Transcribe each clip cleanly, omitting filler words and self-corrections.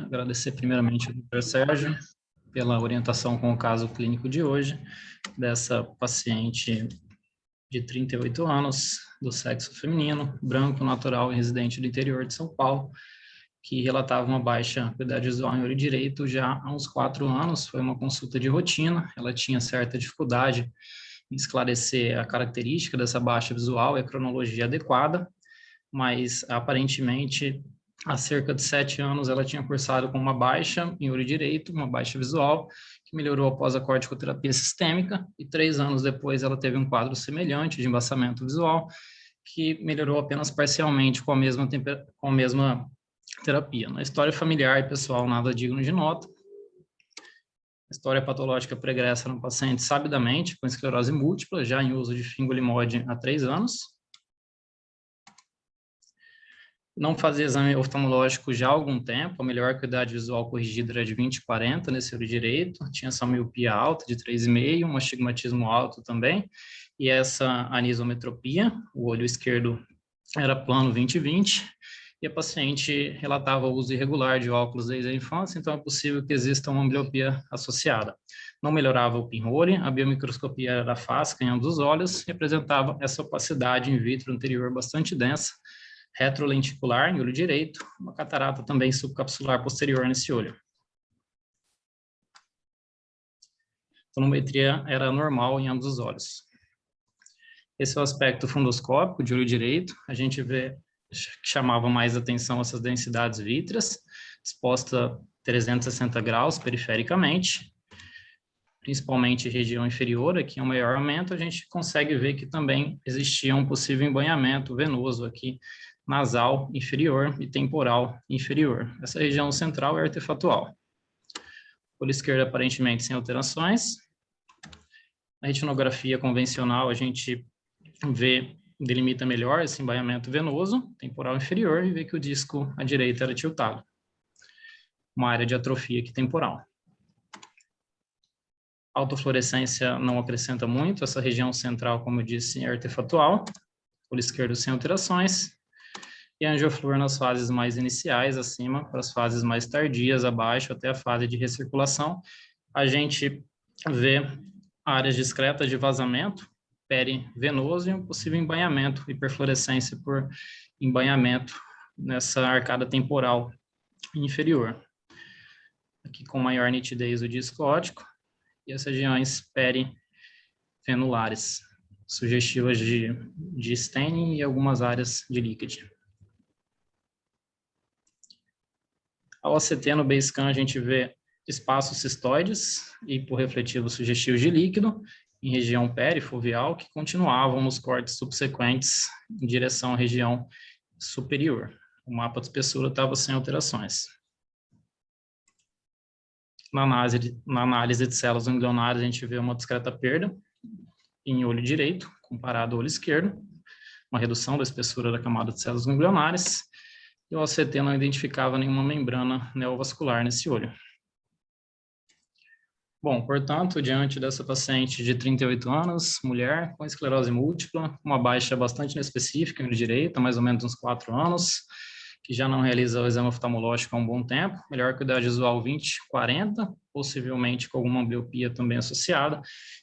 Agradecer primeiramente ao Dr. Sérgio pela orientação com o caso clínico de hoje, dessa paciente de 38 anos, do sexo feminino, branco, natural e residente do interior de São Paulo, que relatava uma baixa acuidade visual em olho direito já há uns 4 anos. Foi uma consulta de rotina, ela tinha certa dificuldade em esclarecer a característica dessa baixa visual e a cronologia adequada, mas aparentemente há cerca de 7 anos ela tinha cursado com uma baixa em olho direito, uma baixa visual, que melhorou após a corticoterapia sistêmica, e 3 anos depois ela teve um quadro semelhante de embaçamento visual, que melhorou apenas parcialmente com a mesma terapia. Na história familiar e pessoal, nada digno de nota. História patológica pregressa no paciente sabidamente, com esclerose múltipla, já em uso de fingolimod há 3 anos. Não fazia exame oftalmológico já há algum tempo, a melhor acuidade visual corrigida era de 20/40 nesse olho direito, tinha essa miopia alta de 3,5, um astigmatismo alto também, e essa anisometropia, o olho esquerdo era plano 20/20, e a paciente relatava o uso irregular de óculos desde a infância, então é possível que exista uma ambliopia associada. Não melhorava o pinhole, a biomicroscopia era fásica em ambos os olhos, e apresentava essa opacidade in vitro anterior bastante densa, retrolenticular em olho direito, uma catarata também subcapsular posterior nesse olho. A tonometria era normal em ambos os olhos. Esse é o aspecto fundoscópico de olho direito. A gente vê que chamava mais atenção essas densidades vítreas, exposta 360 graus perifericamente, principalmente região inferior, aqui é um maior aumento, a gente consegue ver que também existia um possível embanhamento venoso aqui, nasal inferior e temporal inferior. Essa região central é artefatual. Olho esquerdo aparentemente sem alterações. Na retinografia convencional, a gente delimita melhor esse embanhamento venoso, temporal inferior, e vê que o disco à direita era tiltado. Uma área de atrofia aqui temporal. Autofluorescência não acrescenta muito, essa região central, como eu disse, é artefatual. Olho esquerdo sem alterações. E angioflúor nas fases mais iniciais, acima, para as fases mais tardias, abaixo, até a fase de recirculação. A gente vê áreas discretas de vazamento perivenoso e um possível embanhamento, hiperfluorescência por embanhamento nessa arcada temporal inferior. Aqui com maior nitidez o disco óptico e as regiões perifenulares, sugestivas de staining e algumas áreas de líquido. A OCT no BaseScan a gente vê espaços cistoides e hiporrefletivos sugestivos de líquido em região perifoveal que continuavam nos cortes subsequentes em direção à região superior. O mapa de espessura estava sem alterações. Na análise de células ganglionares a gente vê uma discreta perda em olho direito comparado ao olho esquerdo, uma redução da espessura da camada de células ganglionares, e o OCT não identificava nenhuma membrana neovascular nesse olho. Bom, portanto, diante dessa paciente de 38 anos, mulher, com esclerose múltipla, uma baixa bastante inespecífica no olho direito, há mais ou menos uns 4 anos, que já não realiza o exame oftalmológico há um bom tempo, melhor acuidade visual 20/40, possivelmente com alguma ambliopia também associada,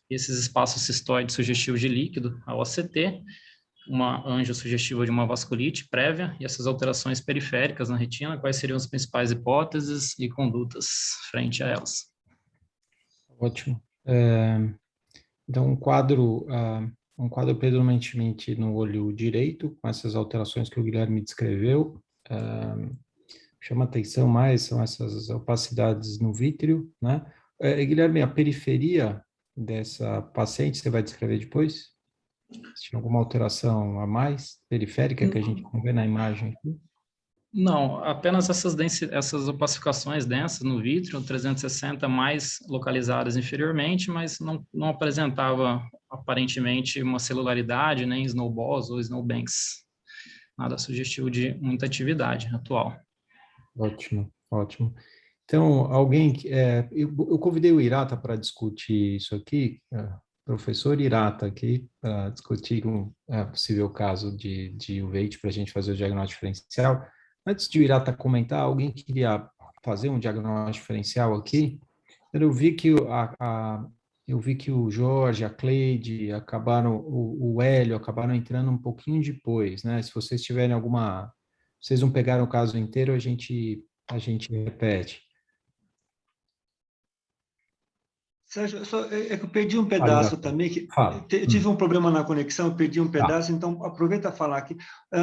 e esses espaços cistoides sugestivos de líquido, a OCT, uma ângia sugestiva de uma vasculite prévia e essas alterações periféricas na retina, quais seriam as principais hipóteses e condutas frente a elas? Ótimo. Então, um quadro predominantemente no olho direito, com essas alterações que o Guilherme descreveu. Chama atenção mais, são essas opacidades no vítreo, né? Guilherme, a periferia dessa paciente, você vai descrever depois? Se tinha alguma alteração a mais periférica que a gente não vê na imagem aqui? Não, apenas essas opacificações densas no vítreo, 360 mais localizadas inferiormente, mas não apresentava aparentemente uma celularidade, nem snowballs ou snowbanks. Nada sugestivo de muita atividade atual. Ótimo, ótimo. Então, eu convidei o Hirata para discutir isso aqui, professor Hirata aqui, para discutir um possível caso de uveíte para a gente fazer o diagnóstico diferencial. Antes de o Hirata comentar, alguém queria fazer um diagnóstico diferencial aqui, eu vi que o Jorge, a Cleide, o Hélio acabaram entrando um pouquinho depois, né? Se vocês tiverem vocês não pegaram o caso inteiro, a gente repete. Sérgio, é que eu perdi um Fala, pedaço Irapuã. também, que Fala. eu tive um problema na conexão, eu perdi um Tá. pedaço, então aproveita a falar aqui.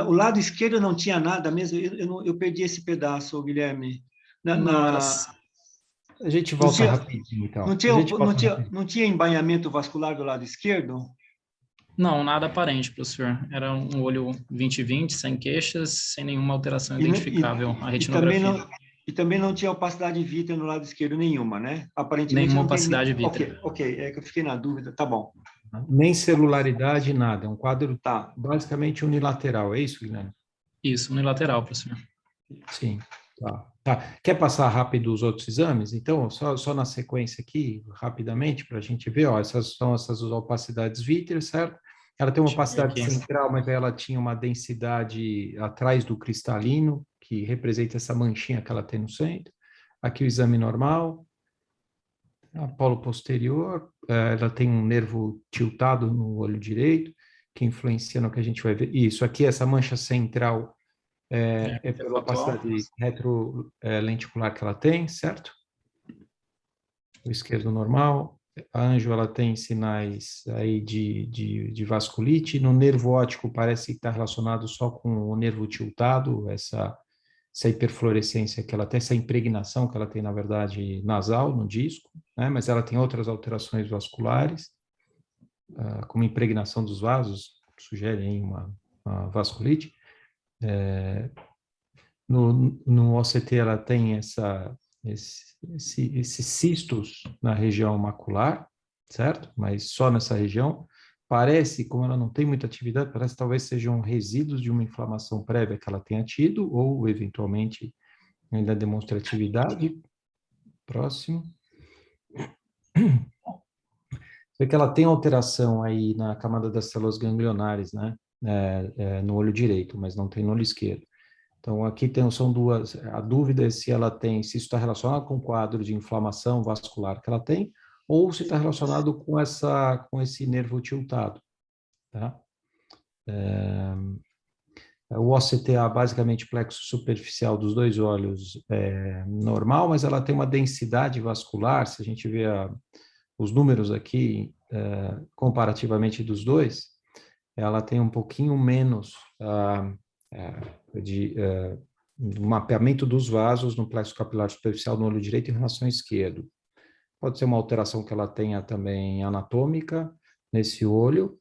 O lado esquerdo não tinha nada mesmo, eu perdi esse pedaço, Guilherme. A gente volta rapidinho, então. Não tinha embainhamento vascular do lado esquerdo? Não, nada aparente, professor. Era um olho 20/20, sem queixas, sem nenhuma alteração identificável à retinografia. E também não tinha opacidade vítrea no lado esquerdo nenhuma, né? Aparentemente nenhuma não tem opacidade vítrea. Ok, é que eu fiquei na dúvida, tá bom. Nem celularidade, nada. É um quadro basicamente unilateral, é isso, Guilherme? Isso, unilateral, professor. Sim, tá. Quer passar rápido os outros exames? Então, só na sequência aqui, rapidamente, para a gente ver, ó, essas são essas opacidades vítreas, certo? Ela tem uma opacidade central, mas ela tinha uma densidade atrás do cristalino, que representa essa manchinha que ela tem no centro. Aqui o exame normal. A polo posterior, ela tem um nervo tiltado no olho direito, que influencia no que a gente vai ver. Isso, aqui essa mancha central é pela opacidade retrolenticular que ela tem, certo? O esquerdo normal. A anjo, ela tem sinais aí de vasculite. No nervo óptico, parece que está relacionado só com o nervo tiltado, essa hiperfluorescência que ela tem, essa impregnação que ela tem, na verdade, nasal, no disco, né? Mas ela tem outras alterações vasculares, como impregnação dos vasos, sugere aí uma vasculite. No OCT ela tem esses cistos na região macular, certo? Mas só nessa região. Parece, como ela não tem muita atividade, parece que talvez sejam resíduos de uma inflamação prévia que ela tenha tido, ou eventualmente ainda demonstra atividade. Próximo. Vê que ela tem alteração aí na camada das células ganglionares, né? No olho direito, mas não tem no olho esquerdo. Então, aqui são duas. A dúvida é se isso está relacionado com o quadro de inflamação vascular que ela tem, ou se está relacionado com esse nervo tiltado. Tá? O OCTA, basicamente, plexo superficial dos dois olhos é normal, mas ela tem uma densidade vascular, se a gente vê os números aqui, comparativamente dos dois, ela tem um pouquinho menos de mapeamento dos vasos no plexo capilar superficial no olho direito em relação ao esquerdo. Pode ser uma alteração que ela tenha também anatômica nesse olho,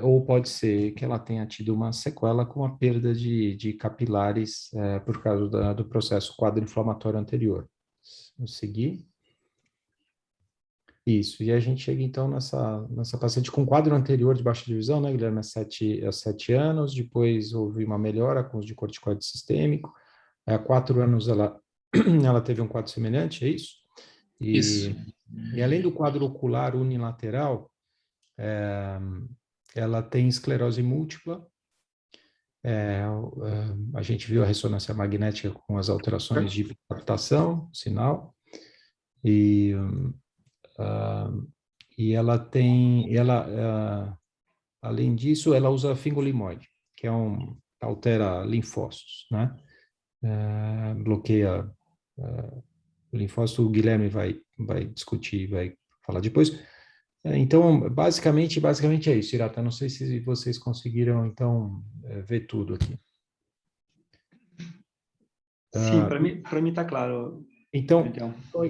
ou pode ser que ela tenha tido uma sequela com a perda de capilares por causa do processo quadro inflamatório anterior. Vamos seguir. Isso, e a gente chega então nessa paciente com quadro anterior de baixa divisão, né, Guilherme, há 7 anos, depois houve uma melhora com os de corticoide sistêmico, há 4 anos ela teve um quadro semelhante, é isso? Isso. E além do quadro ocular unilateral, ela tem esclerose múltipla, a gente viu a ressonância magnética com as alterações de captação, sinal, e ela tem, além disso, ela usa fingolimod, que altera linfócitos, né? Bloqueia linfócito, o Guilherme vai discutir, vai falar depois. Então, basicamente é isso, Irata. Não sei se vocês conseguiram, então, ver tudo aqui. Sim, para mim está claro. Então,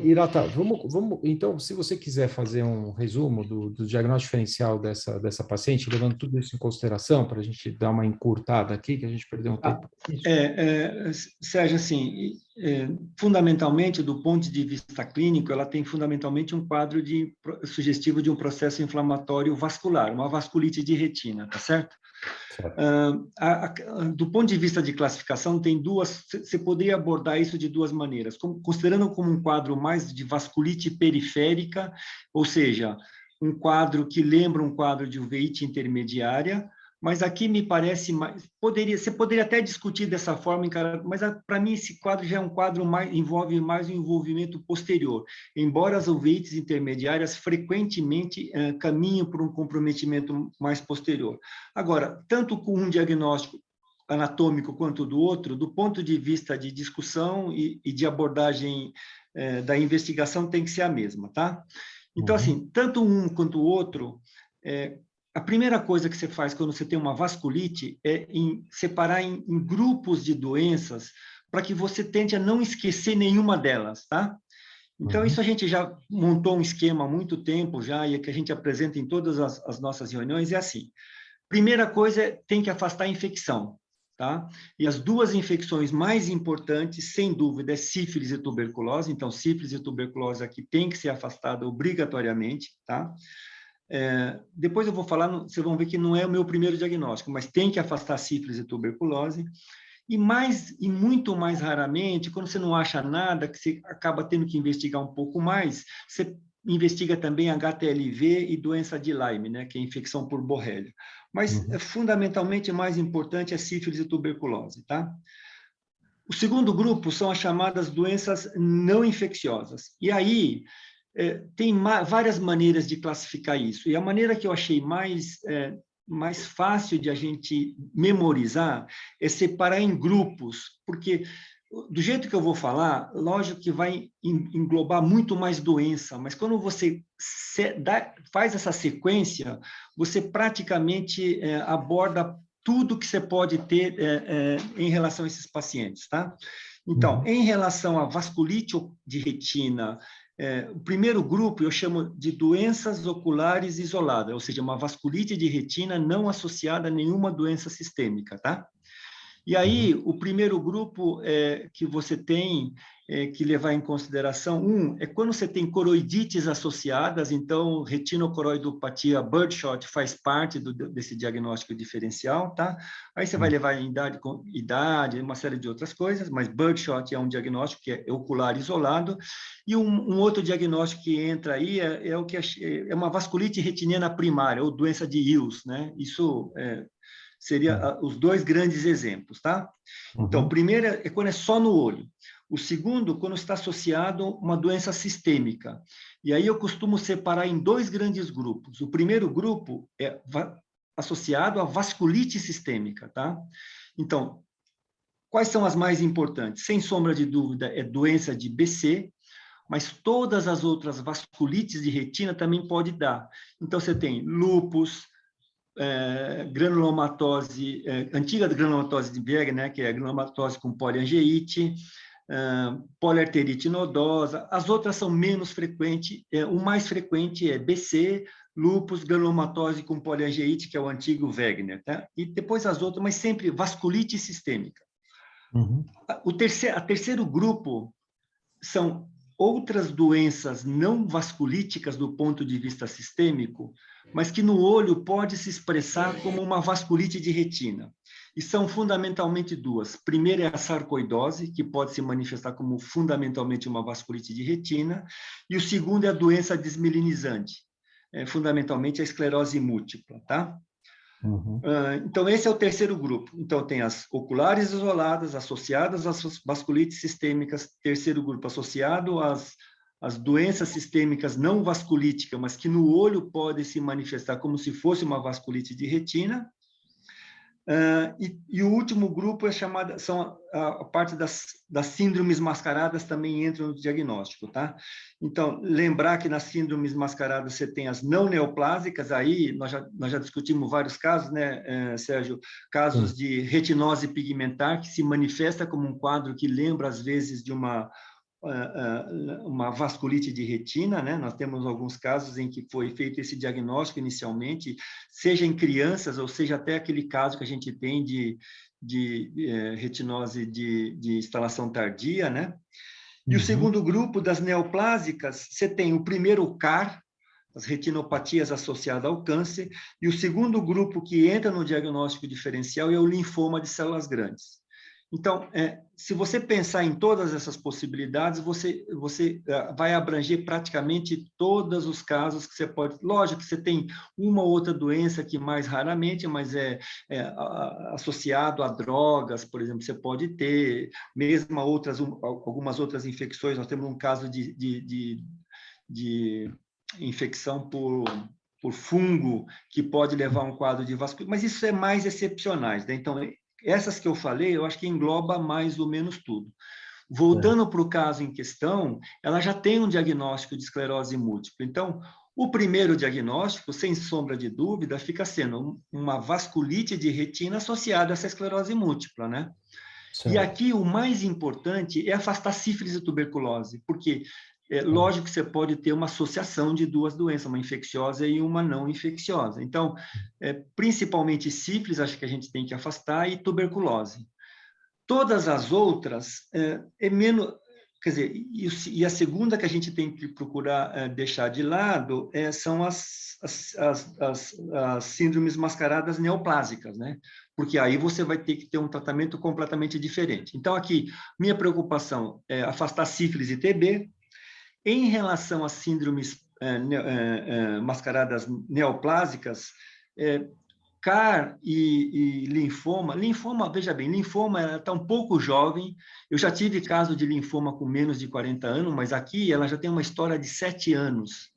Irata, vamos, então, se você quiser fazer um resumo do diagnóstico diferencial dessa paciente, levando tudo isso em consideração, para a gente dar uma encurtada aqui, que a gente perdeu um tempo. Sérgio, assim, fundamentalmente, do ponto de vista clínico, ela tem fundamentalmente um quadro sugestivo de um processo inflamatório vascular, uma vasculite de retina, tá certo? Do ponto de vista de classificação, tem você poderia abordar isso de duas maneiras, considerando como um quadro mais de vasculite periférica, ou seja, um quadro que lembra um quadro de uveíte intermediária, mas aqui me parece mais... Você poderia até discutir dessa forma, mas para mim esse quadro já é um quadro envolve mais um envolvimento posterior, embora as uveites intermediárias frequentemente caminham por um comprometimento mais posterior. Agora, tanto com um diagnóstico anatômico quanto do outro, do ponto de vista de discussão e de abordagem da investigação tem que ser a mesma, tá? Então, assim, tanto um quanto o outro, a primeira coisa que você faz quando você tem uma vasculite é separar em grupos de doenças para que você tente a não esquecer nenhuma delas, tá? Então, isso a gente já montou um esquema há muito tempo já, e que a gente apresenta em todas as nossas reuniões, é assim. Primeira coisa é tem que afastar a infecção, tá? E as duas infecções mais importantes, sem dúvida, é sífilis e tuberculose. Então, sífilis e tuberculose aqui tem que ser afastada obrigatoriamente, tá? Depois eu vou falar, vocês vão ver que não é o meu primeiro diagnóstico, mas tem que afastar sífilis e tuberculose. E muito mais raramente, quando você não acha nada, que você acaba tendo que investigar um pouco mais, você investiga também HTLV e doença de Lyme, né, que é infecção por borrélia. Mas, fundamentalmente, mais importante é sífilis e tuberculose, tá? O segundo grupo são as chamadas doenças não infecciosas. E aí, tem várias maneiras de classificar isso. E a maneira que eu achei mais fácil de a gente memorizar é separar em grupos, porque do jeito que eu vou falar, lógico que vai englobar muito mais doença, mas quando você faz essa sequência, você praticamente aborda tudo que você pode ter em relação a esses pacientes, tá? Então, em relação à vasculite de retina, o primeiro grupo eu chamo de doenças oculares isoladas, ou seja, uma vasculite de retina não associada a nenhuma doença sistêmica, tá? E aí, o primeiro grupo que você tem que levar em consideração, é quando você tem coroidites associadas, então, retinocoroidopatia birdshot faz parte desse diagnóstico diferencial, tá? Aí você vai levar em idade, uma série de outras coisas, mas birdshot é um diagnóstico que é ocular isolado, e um outro diagnóstico que entra aí é uma vasculite retiniana primária, ou doença de Hughes, né? Isso seria os dois grandes exemplos, tá? Então, o primeiro é quando é só no olho. O segundo, quando está associado a uma doença sistêmica. E aí eu costumo separar em dois grandes grupos. O primeiro grupo é associado à vasculite sistêmica, tá? Então, quais são as mais importantes? Sem sombra de dúvida, é doença de BC, mas todas as outras vasculites de retina também pode dar. Então, você tem lúpus, granulomatose, antiga granulomatose de Berg, né, que é a granulomatose com poliangeite, poliarterite nodosa. As outras são menos frequentes. O mais frequente é BC, lúpus, granulomatose com poliangeite, que é o antigo Wegener, tá? E depois as outras, mas sempre vasculite sistêmica. O terceiro grupo são outras doenças não vasculíticas do ponto de vista sistêmico, mas que no olho pode se expressar como uma vasculite de retina. E são fundamentalmente duas. Primeiro é a sarcoidose, que pode se manifestar como fundamentalmente uma vasculite de retina, e o segundo é a doença desmelinizante, fundamentalmente a esclerose múltipla, tá? Então, esse é o terceiro grupo. Então, tem as oculares isoladas, associadas às vasculites sistêmicas, terceiro grupo associado às doenças sistêmicas não vasculíticas, mas que no olho podem se manifestar como se fosse uma vasculite de retina. E o último grupo são a parte das síndromes mascaradas também entram no diagnóstico, tá? Então, lembrar que nas síndromes mascaradas você tem as não neoplásicas, aí nós já discutimos vários casos, né, Sérgio? Casos de retinose pigmentar, que se manifesta como um quadro que lembra, às vezes, de uma vasculite de retina, né? Nós temos alguns casos em que foi feito esse diagnóstico inicialmente, seja em crianças, ou seja até aquele caso que a gente tem de retinose de instalação tardia, né? E o segundo grupo das neoplásicas, você tem o primeiro CAR, as retinopatias associadas ao câncer, e o segundo grupo que entra no diagnóstico diferencial é o linfoma de células grandes. Então, se você pensar em todas essas possibilidades, você vai abranger praticamente todos os casos que você pode... Lógico que você tem uma ou outra doença que mais raramente, mas associado a drogas, por exemplo, você pode ter, mesmo algumas outras infecções. Nós temos um caso de infecção por fungo que pode levar a um quadro de vasculite, mas isso é mais excepcionais, né? Então, essas que eu falei, eu acho que engloba mais ou menos tudo. Voltando para o caso em questão, ela já tem um diagnóstico de esclerose múltipla. Então, o primeiro diagnóstico, sem sombra de dúvida, fica sendo uma vasculite de retina associada a essa esclerose múltipla, né? Certo. E aqui o mais importante é afastar sífilis e tuberculose, porque lógico que você pode ter uma associação de duas doenças, uma infecciosa e uma não infecciosa. Então, principalmente sífilis, acho que a gente tem que afastar, e tuberculose. Todas as outras é menos... Quer dizer, e a segunda que a gente tem que procurar deixar de lado são as síndromes mascaradas neoplásicas, né? Porque aí você vai ter que ter um tratamento completamente diferente. Então, aqui, minha preocupação é afastar sífilis e TB. Em relação às síndromes mascaradas neoplásicas, CAR e linfoma, veja bem, linfoma está um pouco jovem. Eu já tive caso de linfoma com menos de 40 anos, mas aqui ela já tem uma história de 7 anos.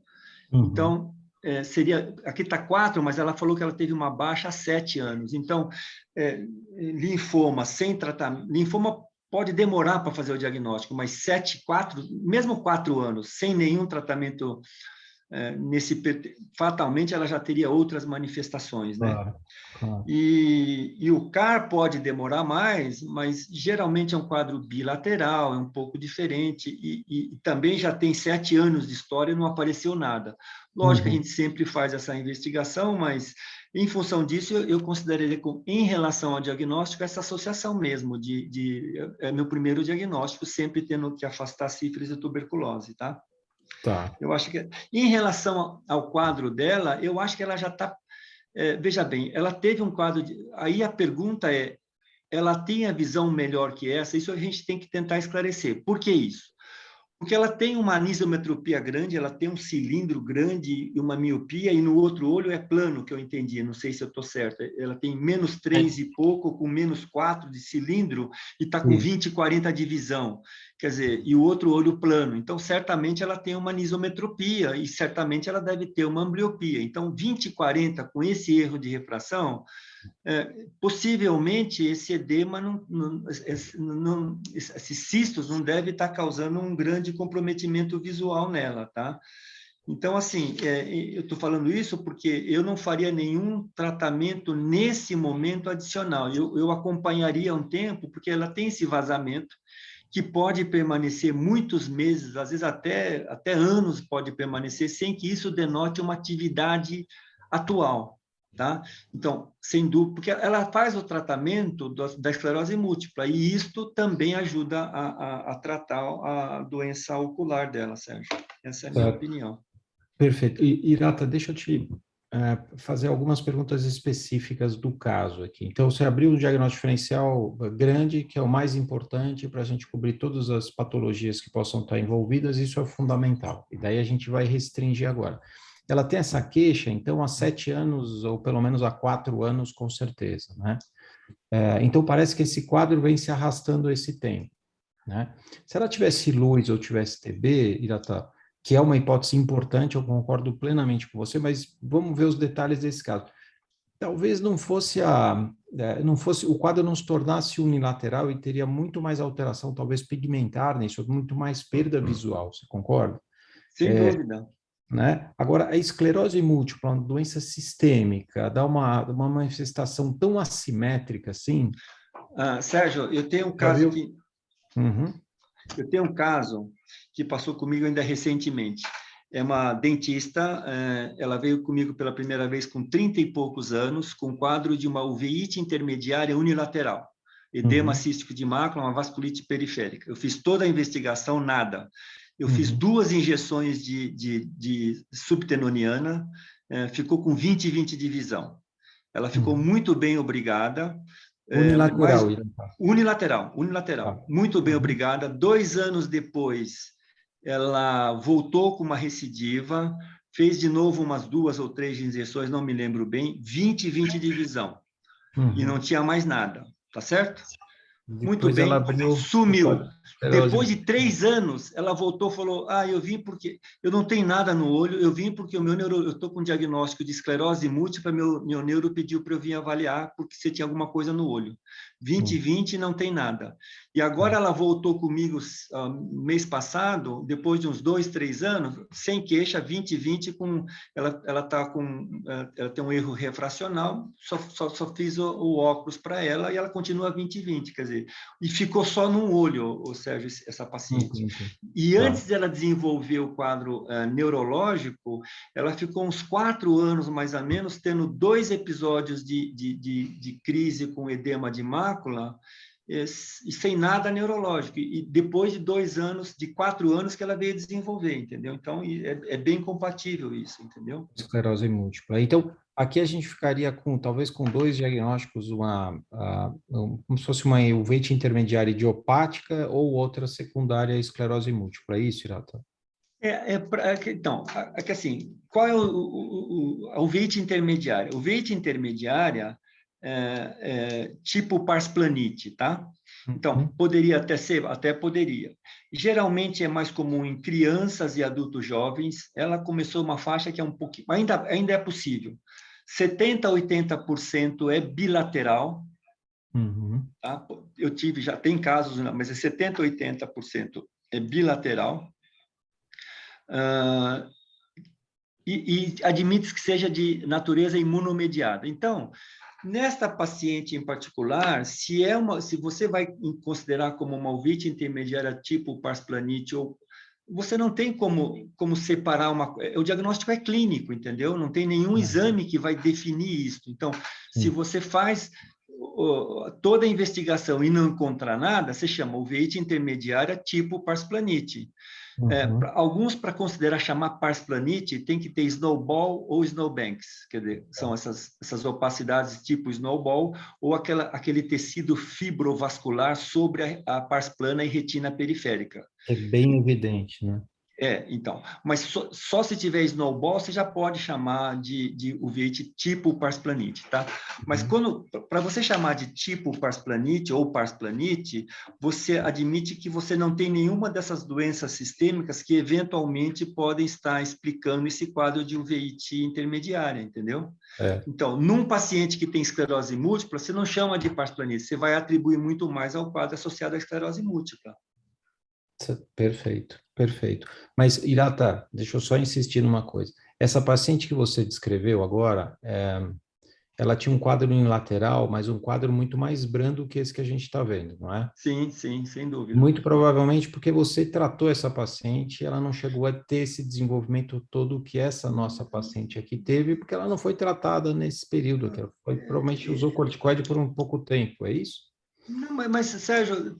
Então, aqui está 4, mas ela falou que ela teve uma baixa há 7 anos. Então, linfoma sem tratamento, linfoma pode demorar para fazer o diagnóstico, mas mesmo 4 anos, sem nenhum tratamento, fatalmente ela já teria outras manifestações, né? Claro, claro. E o CAR pode demorar mais, mas geralmente é um quadro bilateral, é um pouco diferente, e também já tem 7 anos de história e não apareceu nada. Lógico que a gente sempre faz essa investigação, mas em função disso eu consideraria, em relação ao diagnóstico, essa associação mesmo, meu primeiro diagnóstico, sempre tendo que afastar sífilis e tuberculose, tá? Tá. Eu acho que, em relação ao quadro dela, eu acho que ela já está... veja bem, ela teve um quadro... Aí a pergunta ela tem a visão melhor que essa? Isso a gente tem que tentar esclarecer. Por que isso? Porque ela tem uma anisometropia grande, ela tem um cilindro grande e uma miopia, e no outro olho é plano, que eu entendi, não sei se eu estou certo. Ela tem menos 3 e pouco, com menos 4 de cilindro, e está com 20, 40 de visão. Quer dizer, e o outro olho plano. Então, certamente ela tem uma anisometropia, e certamente ela deve ter uma ambliopia. Então, 20 e 40, com esse erro de refração, possivelmente esse edema, esses cistos não deve estar causando um grande comprometimento visual nela, tá? Então, assim, eu estou falando isso porque eu não faria nenhum tratamento nesse momento adicional. Eu acompanharia um tempo, porque ela tem esse vazamento que pode permanecer muitos meses, às vezes até anos pode permanecer, sem que isso denote uma atividade atual. Tá? Então, sem dúvida, porque ela faz o tratamento da esclerose múltipla, e isto também ajuda a tratar a doença ocular dela, Sérgio. Essa é a minha opinião. Perfeito. Hirata, deixa eu te fazer algumas perguntas específicas do caso aqui. Então, você abriu um diagnóstico diferencial grande, que é o mais importante para a gente cobrir todas as patologias que possam estar envolvidas, isso é fundamental. E daí a gente vai restringir agora. Ela tem essa queixa, então, há 7 anos, ou pelo menos há 4 anos, com certeza, né? Então, parece que esse quadro vem se arrastando esse tempo, né? Se ela tivesse luz ou tivesse TB, Hirata, que é uma hipótese importante, eu concordo plenamente com você, mas vamos ver os detalhes desse caso. Talvez não fosse o quadro não se tornasse unilateral e teria muito mais alteração, talvez pigmentar nisso, muito mais perda visual, você concorda? Sem dúvida. Né? Agora, a esclerose múltipla, uma doença sistêmica, dá uma manifestação tão assimétrica assim? Sérgio, eu tenho um caso que... Uhum. Eu tenho um caso que passou comigo ainda recentemente. É uma dentista, ela veio comigo pela primeira vez com 30 e poucos anos, com quadro de uma uveíte intermediária unilateral, edema cístico de mácula, uma vasculite periférica. Eu fiz toda a investigação, nada. Eu fiz 2 injeções de subtenoniana, ficou com 20 e 20 de visão. Ela ficou muito bem, obrigada. Unilateral. Unilateral. Muito bem, obrigada. 2 anos depois, ela voltou com uma recidiva, fez de novo umas 2 ou 3 injeções, não me lembro bem, 20 de visão. E não tinha mais nada, tá certo? Muito bem, sumiu. Depois de 3 anos, ela voltou e falou, eu vim porque eu não tenho nada no olho, eu vim porque eu estou com um diagnóstico de esclerose múltipla, meu neuro pediu para eu vir avaliar porque você tinha alguma coisa no olho. 20 não tem nada. E agora ela voltou comigo mês passado, depois de uns 2, 3 anos, sem queixa, 20, ela tem um erro refracional, só fiz o óculos para ela e ela continua 20, quer dizer, e ficou só num olho, o Sérgio, essa paciente. E antes dela desenvolver o quadro neurológico, ela ficou uns 4 anos, mais ou menos, tendo 2 episódios de crise com edema de mácula, e sem nada neurológico. E depois de 2 anos, de 4 anos, que ela veio desenvolver, entendeu? Então, é bem compatível isso, entendeu? Esclerose múltipla. Então, aqui a gente ficaria talvez com 2 diagnósticos, como se fosse uma uveitis intermediária idiopática ou outra secundária esclerose múltipla. É isso, Hirata? Então, assim, qual é a uveitis intermediária? Uveitis intermediária tipo parsplanite, tá? Então, poderia até ser, até poderia. Geralmente é mais comum em crianças e adultos jovens. Ela começou uma faixa que é um pouquinho, ainda é possível. 70% a 80% é bilateral. Tá? Eu tive, já tem casos, mas é 70% a 80% é bilateral. E admite que seja de natureza imunomediada. Então, nesta paciente em particular, se você vai considerar como uma uveitis intermediária tipo parsplanite, você não tem como separar o diagnóstico é clínico, entendeu? Não tem nenhum exame que vai definir isso. Então, se você faz toda a investigação e não encontrar nada, você chama uveitis intermediária tipo parsplanite. Alguns, para considerar chamar parsplanite, tem que ter snowball ou snowbanks, quer dizer, são essas opacidades tipo snowball ou aquele tecido fibrovascular sobre a parsplana e retina periférica. É bem evidente, né? Então, mas só se tiver snowball, você já pode chamar de uveitis tipo parsplanite, tá? Mas para você chamar de tipo parsplanite ou parsplanite, você admite que você não tem nenhuma dessas doenças sistêmicas que eventualmente podem estar explicando esse quadro de uveitis intermediária, entendeu? Então, num paciente que tem esclerose múltipla, você não chama de parsplanite, você vai atribuir muito mais ao quadro associado à esclerose múltipla. Perfeito, perfeito. Mas, Hirata, deixa eu só insistir numa coisa. Essa paciente que você descreveu agora, ela tinha um quadro unilateral, mas um quadro muito mais brando que esse que a gente está vendo, não é? Sim, sem dúvida. Muito provavelmente porque você tratou essa paciente, ela não chegou a ter esse desenvolvimento todo que essa nossa paciente aqui teve, porque ela não foi tratada nesse período, que ela provavelmente usou corticoide por um pouco tempo, é isso? Não, mas Sérgio,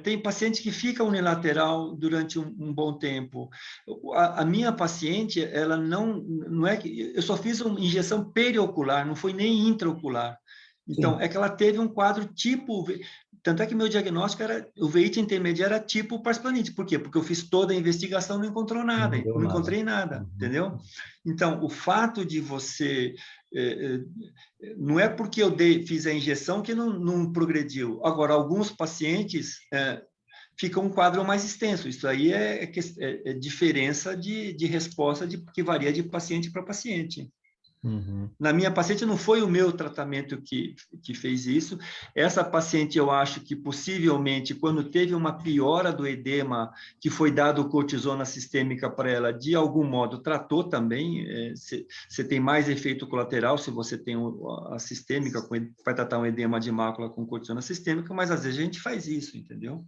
tem paciente que fica unilateral durante um bom tempo. A minha paciente, ela não é que... Eu só fiz uma injeção periocular, não foi nem intraocular. Então, é que ela teve um quadro tipo... Tanto é que meu diagnóstico era uveitis intermediária tipo parsplanite. Por quê? Porque eu fiz toda a investigação e não encontrou nada, não encontrei nada, entendeu? Então, o fato de você... não é porque eu fiz a injeção que não progrediu. Agora, alguns pacientes ficam um quadro mais extenso. Isso aí é diferença de resposta que varia de paciente para paciente. Na minha paciente, não foi o meu tratamento que fez isso. Essa paciente, eu acho que possivelmente, quando teve uma piora do edema, que foi dado cortisona sistêmica para ela, de algum modo tratou também. Você tem mais efeito colateral se você tem a sistêmica, vai tratar um edema de mácula com cortisona sistêmica, mas às vezes a gente faz isso, entendeu?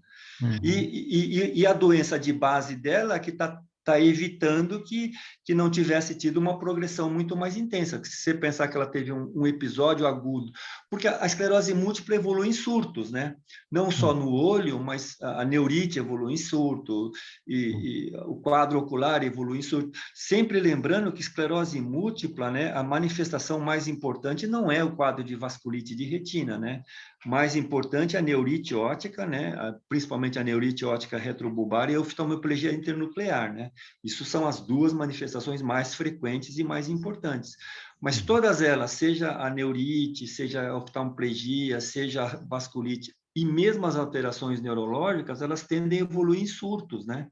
E a doença de base dela que está tá evitando que não tivesse tido uma progressão muito mais intensa. Se você pensar que ela teve um episódio agudo, porque a esclerose múltipla evolui em surtos, né? Não só no olho, mas a neurite evolui em surto, e o quadro ocular evolui em surto. Sempre lembrando que esclerose múltipla, né, a manifestação mais importante não é o quadro de vasculite de retina, né? Mais importante é a neurite óptica, né? Principalmente a neurite óptica retrobulbar e a oftalmoplegia internuclear, né? Isso são as duas manifestações mais frequentes e mais importantes. Mas todas elas, seja a neurite, seja a oftalmoplegia, seja a vasculite, e mesmo as alterações neurológicas, elas tendem a evoluir em surtos, né?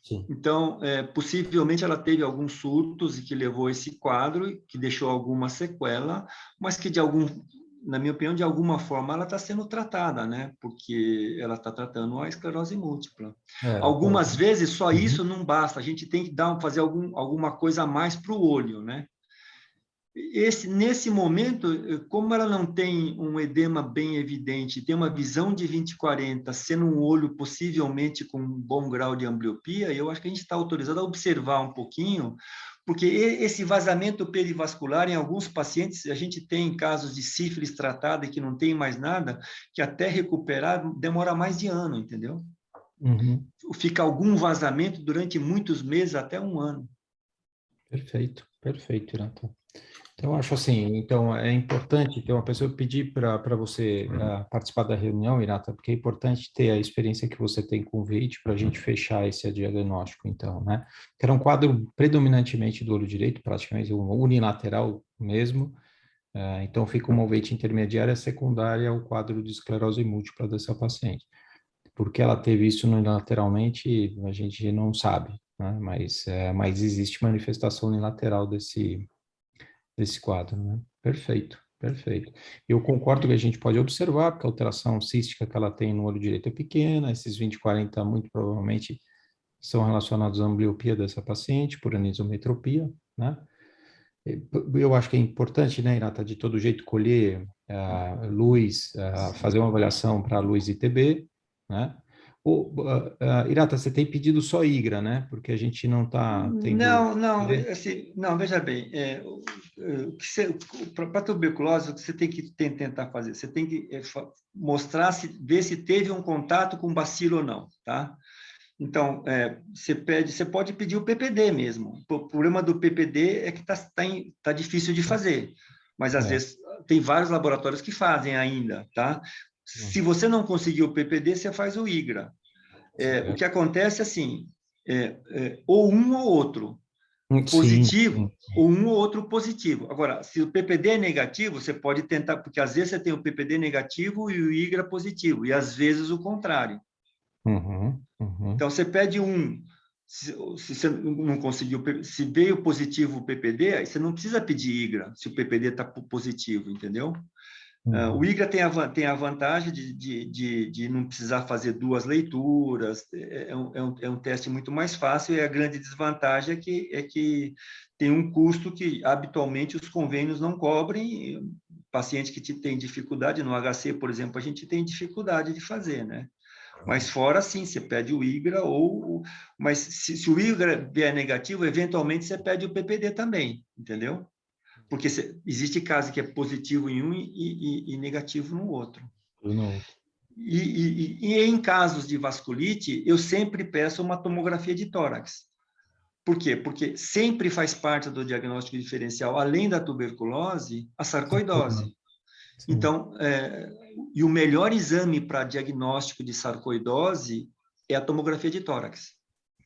Sim. Então, possivelmente ela teve alguns surtos e que levou a esse quadro, que deixou alguma sequela, mas que na minha opinião, de alguma forma ela está sendo tratada, né? Porque ela está tratando a esclerose múltipla. Algumas vezes só isso não basta, a gente tem que fazer alguma coisa a mais para o olho, né? Nesse momento, como ela não tem um edema bem evidente, tem uma visão de 20/40, sendo um olho possivelmente com um bom grau de ambliopia, eu acho que a gente está autorizado a observar um pouquinho, porque esse vazamento perivascular, em alguns pacientes, a gente tem casos de sífilis tratada e que não tem mais nada, que até recuperar demora mais de ano, entendeu? Fica algum vazamento durante muitos meses, até um ano. Perfeito, perfeito, Iratan. Então, acho assim, então é importante ter uma pessoa pedir para você participar da reunião, Irata, porque é importante ter a experiência que você tem com o VIT para a gente fechar esse diagnóstico, então, né? Que era um quadro predominantemente do olho direito, praticamente um unilateral mesmo, então fica uma uveitis intermediária secundária ao quadro de esclerose múltipla dessa paciente. Porque ela teve isso unilateralmente, a gente não sabe, né? Mas existe manifestação unilateral desse quadro, né? Perfeito, perfeito. Eu concordo que a gente pode observar, porque a alteração cística que ela tem no olho direito é pequena, esses 20/40 muito provavelmente são relacionados à ambliopia dessa paciente, por anisometropia, né? Eu acho que é importante, né, Irata, de todo jeito colher luz, fazer uma avaliação para luz ITB, né? Irata, você tem pedido só IGRA, né? Porque a gente não está tendo... Não, assim, não, veja bem, para tuberculose, o que você tem que tentar fazer? Você tem que mostrar, ver se teve um contato com bacilo ou não, tá? Então, você pode pedir o PPD mesmo. O problema do PPD é que tá difícil de fazer, mas às vezes tem vários laboratórios que fazem ainda, tá? Se você não conseguir o PPD, você faz o IGRA. O que acontece assim, ou um ou outro positivo, ou um ou outro positivo. Agora, se o PPD é negativo, você pode tentar, porque às vezes você tem o PPD negativo e o IGRA positivo, e às vezes o contrário. Então, você pede um, se você não conseguiu, se veio positivo o PPD, aí você não precisa pedir IGRA, se o PPD está positivo, entendeu? O IGRA tem a vantagem de não precisar fazer duas leituras, é um teste muito mais fácil, e a grande desvantagem é que tem um custo que habitualmente os convênios não cobrem. Paciente que tem dificuldade, no HC, por exemplo, a gente tem dificuldade de fazer, né? Mas fora, sim, você pede o IGRA, mas se o IGRA vier negativo, eventualmente você pede o PPD também, entendeu? Porque existe caso que é positivo em um e negativo no outro. E em casos de vasculite, eu sempre peço uma tomografia de tórax. Por quê? Porque sempre faz parte do diagnóstico diferencial, além da tuberculose, a sarcoidose. Então, e o melhor exame para diagnóstico de sarcoidose é a tomografia de tórax.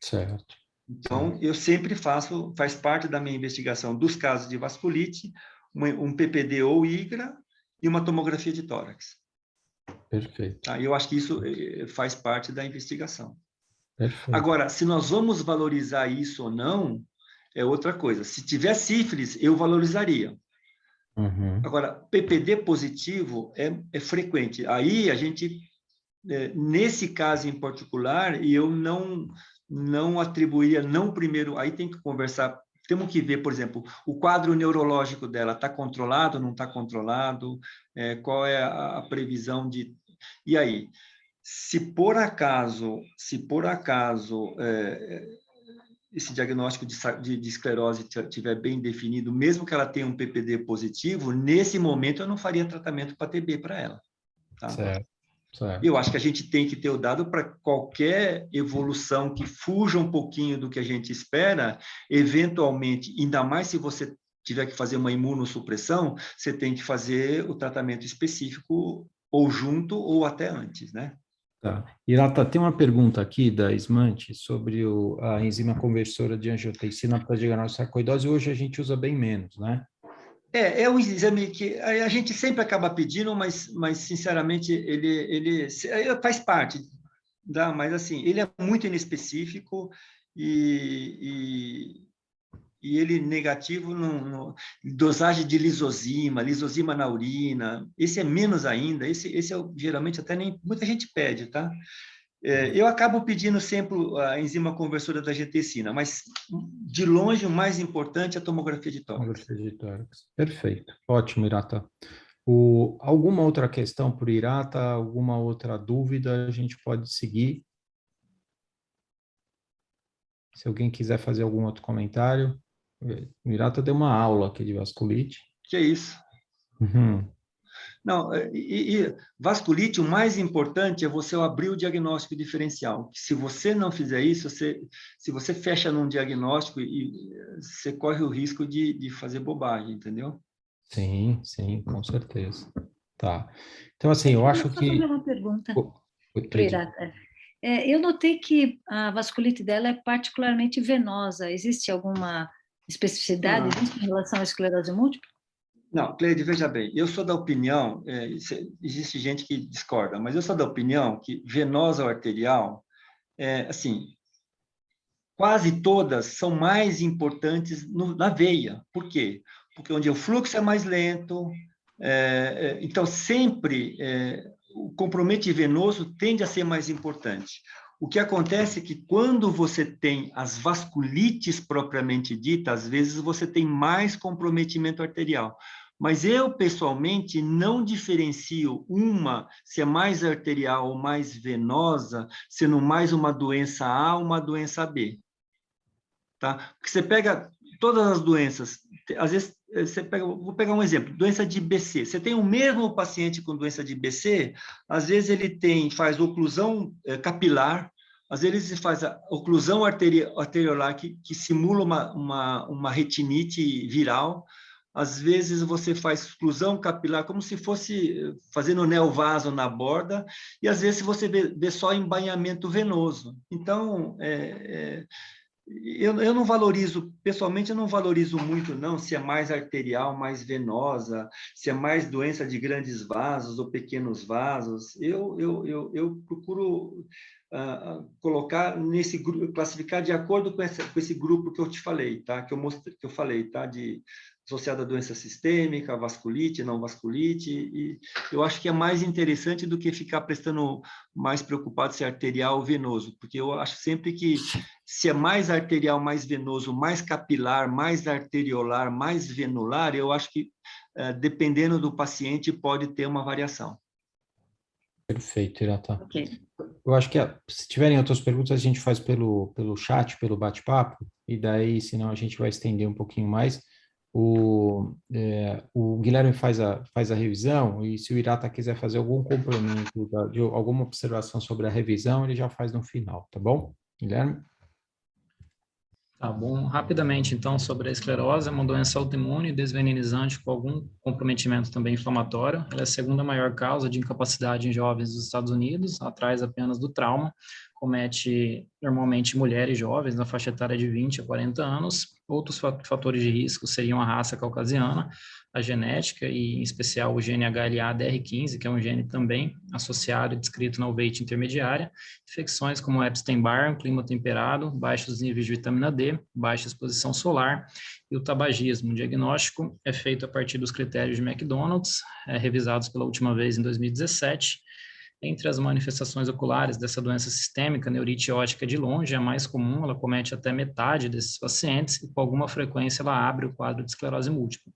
Certo. Então, eu sempre faz parte da minha investigação dos casos de vasculite, um PPD ou IGRA e uma tomografia de tórax. Perfeito. Tá? Eu acho que isso faz parte da investigação. Perfeito. Agora, se nós vamos valorizar isso ou não, é outra coisa. Se tiver sífilis, eu valorizaria. Agora, PPD positivo é frequente. Aí a gente, nesse caso em particular, e eu não atribuía, não primeiro, aí tem que conversar, temos que ver, por exemplo, o quadro neurológico dela está controlado, não está controlado, qual é a previsão de... E aí, se por acaso esse diagnóstico de esclerose estiver bem definido, mesmo que ela tenha um PPD positivo, nesse momento eu não faria tratamento para TB para ela. Tá? Certo, certo. Eu acho que a gente tem que ter o dado para qualquer evolução que fuja um pouquinho do que a gente espera, eventualmente, ainda mais se você tiver que fazer uma imunossupressão, você tem que fazer o tratamento específico ou junto ou até antes, né? Tá. Irata, tem uma pergunta aqui da Ismante sobre a enzima conversora de angiotensina para diagnóstico de sarcoidose. Hoje a gente usa bem menos, né? É um exame que a gente sempre acaba pedindo, mas sinceramente, ele faz parte, mas assim, ele é muito inespecífico e ele negativo, dosagem de lisozima na urina, esse é menos ainda, esse geralmente até nem muita gente pede, tá? Eu acabo pedindo sempre a enzima conversora da angiotensina, mas de longe o mais importante é a tomografia de tórax. Conversor de tórax. Perfeito. Ótimo, Irata. Alguma outra questão por Irata? Alguma outra dúvida? A gente pode seguir. Se alguém quiser fazer algum outro comentário. O Irata deu uma aula aqui de vasculite. Que é isso? Uhum. Não, vasculite, o mais importante é você abrir o diagnóstico diferencial. Se você não fizer isso, se você fecha num diagnóstico, você corre o risco de fazer bobagem, entendeu? Sim, sim, com certeza. Tá. Então, assim, eu acho Só que... fazer uma pergunta para Cleide. Irata. Eu notei que a vasculite dela é particularmente venosa. Existe alguma especificidade disso em relação à esclerose múltipla? Não, Cleide, veja bem, eu sou da opinião, existe gente que discorda, mas eu sou da opinião que venosa ou arterial, assim, quase todas são mais importantes na veia. Por quê? Porque onde o fluxo é mais lento, então sempre o compromete venoso tende a ser mais importante. O que acontece é que quando você tem as vasculites propriamente ditas, às vezes você tem mais comprometimento arterial. Mas eu, pessoalmente, não diferencio se é mais arterial ou mais venosa, sendo mais uma doença A ou uma doença B. Tá? Porque você pega todas as doenças, às vezes, vou pegar um exemplo, doença de BC. Você tem o mesmo paciente com doença de BC, às vezes ele faz oclusão capilar, às vezes ele faz a oclusão arteriolar que simula uma retinite viral, às vezes você faz exclusão capilar como se fosse fazendo neovaso na borda, e às vezes você vê só embainhamento venoso. Então, eu não valorizo, pessoalmente, eu não valorizo muito, não, se é mais arterial, mais venosa, se é mais doença de grandes vasos ou pequenos vasos. Eu procuro colocar nesse grupo, classificar de acordo com esse grupo que eu te falei, tá? Que eu falei, tá? Associada a doença sistêmica, vasculite, não vasculite, e eu acho que é mais interessante do que ficar prestando mais preocupado se é arterial ou venoso, porque eu acho sempre que se é mais arterial, mais venoso, mais capilar, mais arteriolar, mais venular, eu acho que, dependendo do paciente, pode ter uma variação. Perfeito, Irata. Ok. Eu acho que se tiverem outras perguntas, a gente faz pelo chat, pelo bate-papo, e daí, senão, a gente vai estender um pouquinho mais. O Guilherme faz a revisão, e se o Irata quiser fazer algum complemento, de alguma observação sobre a revisão, ele já faz no final, tá bom, Guilherme? Tá bom. Rapidamente, então, sobre a esclerose, é uma doença autoimune desvenenizante com algum comprometimento também inflamatório. Ela é a segunda maior causa de incapacidade em jovens dos Estados Unidos, atrás apenas do trauma. Comete normalmente mulheres jovens na faixa etária de 20 a 40 anos. Outros fatores de risco seriam a raça caucasiana, a genética e, em especial, o gene HLA-DR15, que é um gene também associado e descrito na uveíte intermediária, infecções como Epstein-Barr, clima temperado, baixos níveis de vitamina D, baixa exposição solar e o tabagismo. O diagnóstico é feito a partir dos critérios de McDonald's, revisados pela última vez em 2017. Entre as manifestações oculares dessa doença sistêmica, a neurite óptica de longe é a mais comum, ela comete até metade desses pacientes e com alguma frequência ela abre o quadro de esclerose múltipla.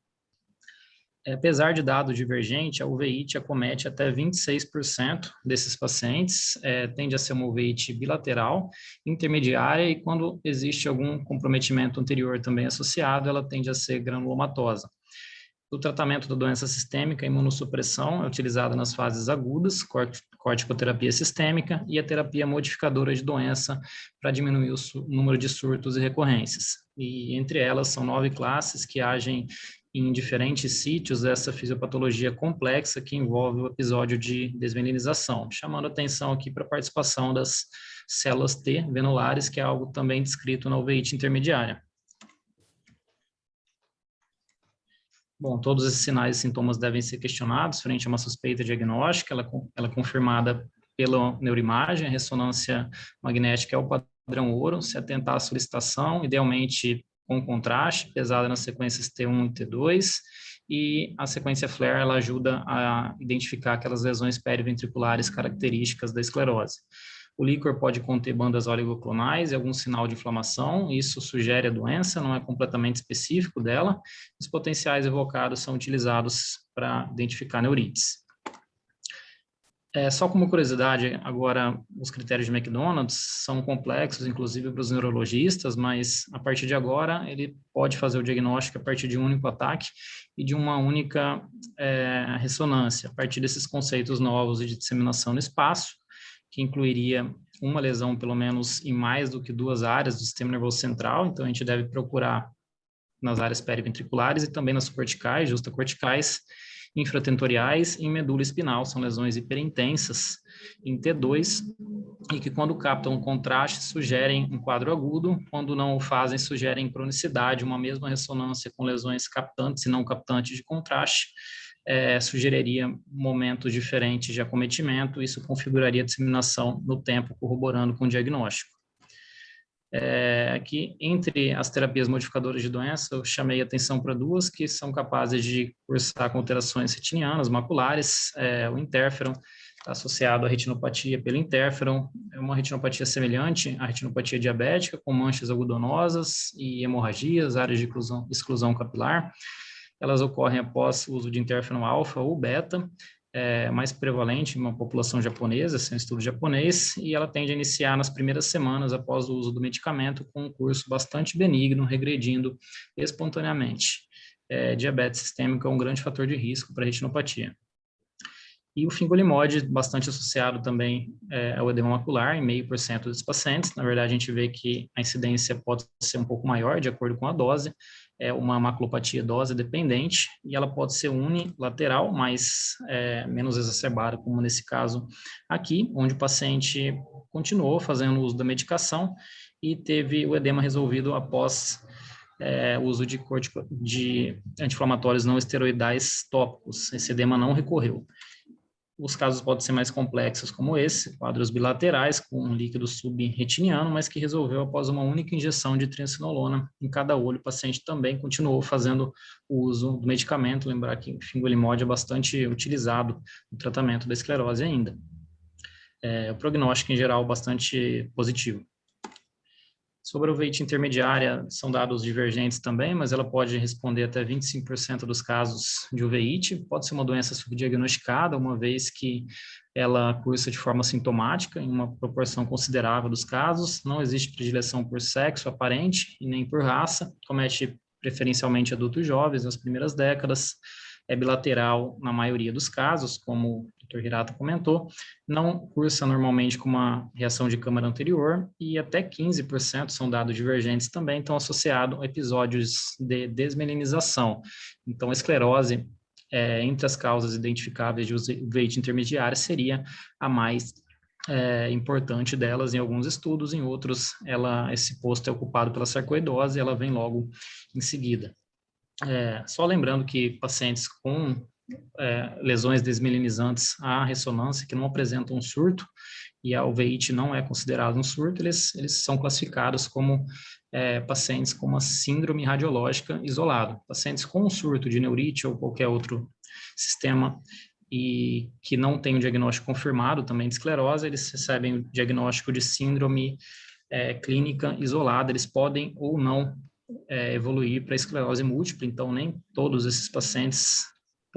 Apesar de dado divergente, a uveíte acomete até 26% desses pacientes, tende a ser uma uveíte bilateral, intermediária, e quando existe algum comprometimento anterior também associado, ela tende a ser granulomatosa. O tratamento da doença sistêmica, a imunossupressão é utilizada nas fases agudas, corticoterapia sistêmica, e a terapia modificadora de doença para diminuir o número de surtos e recorrências. E entre elas são 9 classes que agem em diferentes sítios dessa fisiopatologia complexa que envolve o episódio de desmelinização, chamando atenção aqui para a participação das células T venulares, que é algo também descrito na uveíte intermediária. Bom, todos esses sinais e sintomas devem ser questionados frente a uma suspeita diagnóstica, ela é confirmada pela neuroimagem, a ressonância magnética é o padrão ouro, se atentar à solicitação, idealmente com contraste, pesada nas sequências T1 e T2, e a sequência FLAIR, ela ajuda a identificar aquelas lesões periventriculares características da esclerose. O líquor pode conter bandas oligoclonais e algum sinal de inflamação, isso sugere a doença, não é completamente específico dela. Os potenciais evocados são utilizados para identificar neurites. Só como curiosidade, agora, os critérios de McDonald's são complexos, inclusive para os neurologistas, mas a partir de agora ele pode fazer o diagnóstico a partir de um único ataque e de uma única ressonância, a partir desses conceitos novos de disseminação no espaço, que incluiria uma lesão, pelo menos, em mais do que 2 áreas do sistema nervoso central. Então, a gente deve procurar nas áreas periventriculares e também nas corticais, justacorticais, infratentoriais e em medula espinal. São lesões hiperintensas em T2 e que, quando captam um contraste, sugerem um quadro agudo. Quando não o fazem, sugerem cronicidade, uma mesma ressonância com lesões captantes e não captantes de contraste. Sugeriria momentos diferentes de acometimento, isso configuraria a disseminação no tempo, corroborando com o diagnóstico. Aqui, entre as terapias modificadoras de doença, eu chamei atenção para 2 que são capazes de cursar com alterações retinianas, maculares. O interferon está associado à retinopatia pelo interferon, é uma retinopatia semelhante à retinopatia diabética, com manchas algodonosas e hemorragias, áreas de exclusão capilar. Elas ocorrem após o uso de interferon alfa ou beta, mais prevalente em uma população japonesa, esse é um estudo japonês, e ela tende a iniciar nas primeiras semanas após o uso do medicamento, com um curso bastante benigno, regredindo espontaneamente. Diabetes sistêmica é um grande fator de risco para a retinopatia. E o fingolimod, bastante associado também ao edema macular, em 0,5% dos pacientes. Na verdade, a gente vê que a incidência pode ser um pouco maior, de acordo com a dose. É uma maculopatia dose dependente, e ela pode ser unilateral, mas menos exacerbada, como nesse caso aqui, onde o paciente continuou fazendo uso da medicação e teve o edema resolvido após o uso de anti-inflamatórios não esteroidais tópicos. Esse edema não recorreu. Os casos podem ser mais complexos, como esse, quadros bilaterais com um líquido subretiniano, mas que resolveu após uma única injeção de triamcinolona em cada olho. O paciente também continuou fazendo o uso do medicamento. Lembrar que o fingolimod é bastante utilizado no tratamento da esclerose ainda. O prognóstico, em geral, bastante positivo. Sobre a uveíte intermediária, são dados divergentes também, mas ela pode responder até 25% dos casos de uveíte. Pode ser uma doença subdiagnosticada, uma vez que ela cursa de forma sintomática, em uma proporção considerável dos casos. Não existe predileção por sexo aparente e nem por raça. Comete preferencialmente adultos jovens nas primeiras décadas. É bilateral na maioria dos casos, como o Dr. Hirata comentou, não cursa normalmente com uma reação de câmara anterior, e até 15% são dados divergentes também, estão associados a episódios de desmelinização. Então, a esclerose, entre as causas identificáveis de uveíte intermediária, seria a mais importante delas em alguns estudos, em outros, esse posto é ocupado pela sarcoidose e ela vem logo em seguida. Só lembrando que pacientes com lesões desmelinizantes à ressonância que não apresentam um surto, e a uveíte não é considerado um surto, eles são classificados como pacientes com uma síndrome radiológica isolada. Pacientes com um surto de neurite ou qualquer outro sistema e que não tem um diagnóstico confirmado também de esclerose, eles recebem o diagnóstico de síndrome clínica isolada. Eles podem ou não evoluir para esclerose múltipla, então nem todos esses pacientes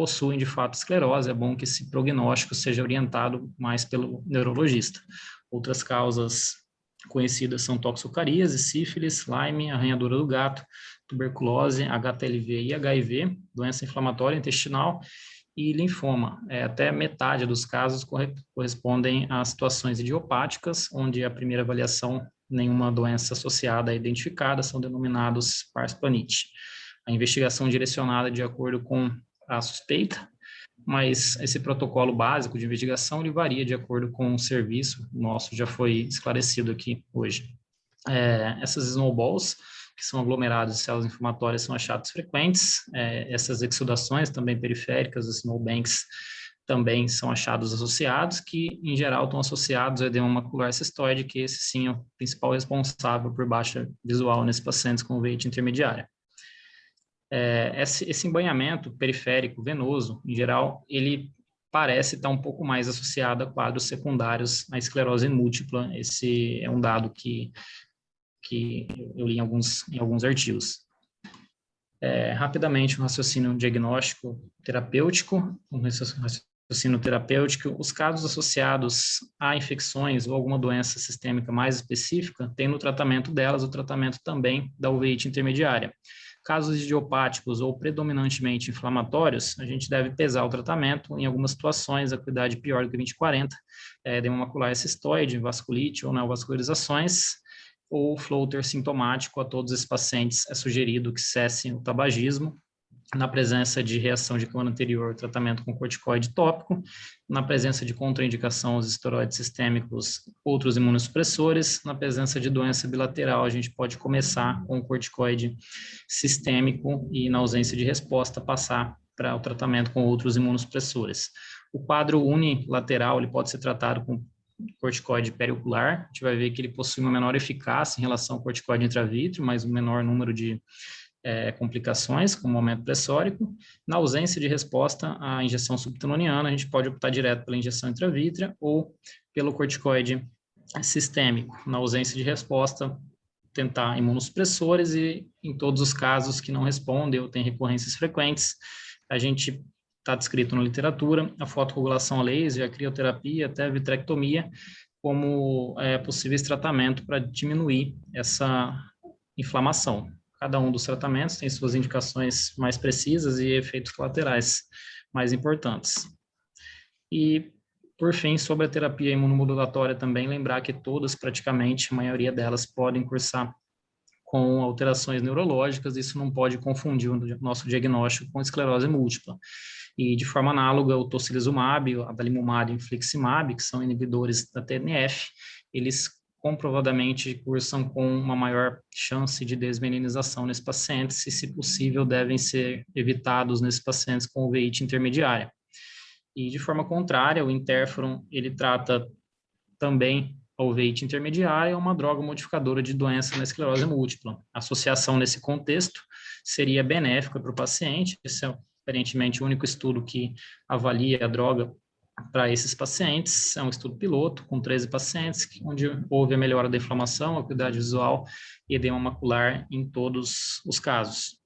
possuem, de fato, esclerose. É bom que esse prognóstico seja orientado mais pelo neurologista. Outras causas conhecidas são toxocaríase, sífilis, Lyme, arranhadura do gato, tuberculose, HTLV e HIV, doença inflamatória intestinal e linfoma. Até metade dos casos correspondem a situações idiopáticas, onde a primeira avaliação, nenhuma doença associada é identificada, são denominados pars planite. A investigação direcionada de acordo com a suspeita, mas esse protocolo básico de investigação ele varia de acordo com o serviço. O nosso já foi esclarecido aqui hoje. Essas snowballs, que são aglomerados de células inflamatórias, são achados frequentes. Essas exudações também periféricas, os snowbanks, também são achados associados, que em geral estão associados ao edema macular cistoide, que esse sim é o principal responsável por baixa visual nesses pacientes com veite intermediária. Esse embanhamento periférico venoso, em geral, ele parece estar um pouco mais associado a quadros secundários à esclerose múltipla. Esse é um dado que eu li em alguns artigos. Rapidamente, um raciocínio diagnóstico terapêutico, os casos associados a infecções ou alguma doença sistêmica mais específica, tem no tratamento delas o tratamento também da uveíte intermediária. Casos idiopáticos ou predominantemente inflamatórios, a gente deve pesar o tratamento. Em algumas situações, a acuidade pior do que 20/40, edema macular cistoide, vasculite ou neovascularizações, ou floater sintomático. A todos esses pacientes é sugerido que cessem o tabagismo. Na presença de reação de cama anterior, tratamento com corticoide tópico. Na presença de contraindicação aos esteroides sistêmicos, outros imunossupressores. Na presença de doença bilateral, a gente pode começar com o corticoide sistêmico e, na ausência de resposta, passar para o tratamento com outros imunossupressores. O quadro unilateral ele pode ser tratado com corticoide periocular. A gente vai ver que ele possui uma menor eficácia em relação ao corticoide intravítrea, mas um menor número de complicações, como aumento pressórico. Na ausência de resposta à injeção subcutânea, a gente pode optar direto pela injeção intravítrea ou pelo corticoide sistêmico. Na ausência de resposta, tentar imunossupressores e, em todos os casos que não respondem ou têm recorrências frequentes, a gente está descrito na literatura a fotocoagulação a laser, a crioterapia, até a vitrectomia, como possíveis tratamentos para diminuir essa inflamação. Cada um dos tratamentos tem suas indicações mais precisas e efeitos colaterais mais importantes. E, por fim, sobre a terapia imunomodulatória também, lembrar que todas, praticamente, a maioria delas podem cursar com alterações neurológicas. Isso não pode confundir o nosso diagnóstico com esclerose múltipla. E, de forma análoga, o tocilizumab, o adalimumab e o infliximab, que são inibidores da TNF, eles comprovadamente cursam com uma maior chance de desmelinização nesses pacientes e, se possível, devem ser evitados nesses pacientes com uveíte intermediária. E, de forma contrária, o interferon, ele trata também a uveíte intermediária, é uma droga modificadora de doença na esclerose múltipla. A associação nesse contexto seria benéfica para o paciente. Esse é, aparentemente, o único estudo que avalia a droga para esses pacientes. É um estudo piloto com 13 pacientes, onde houve a melhora da inflamação, acuidade visual e edema macular em todos os casos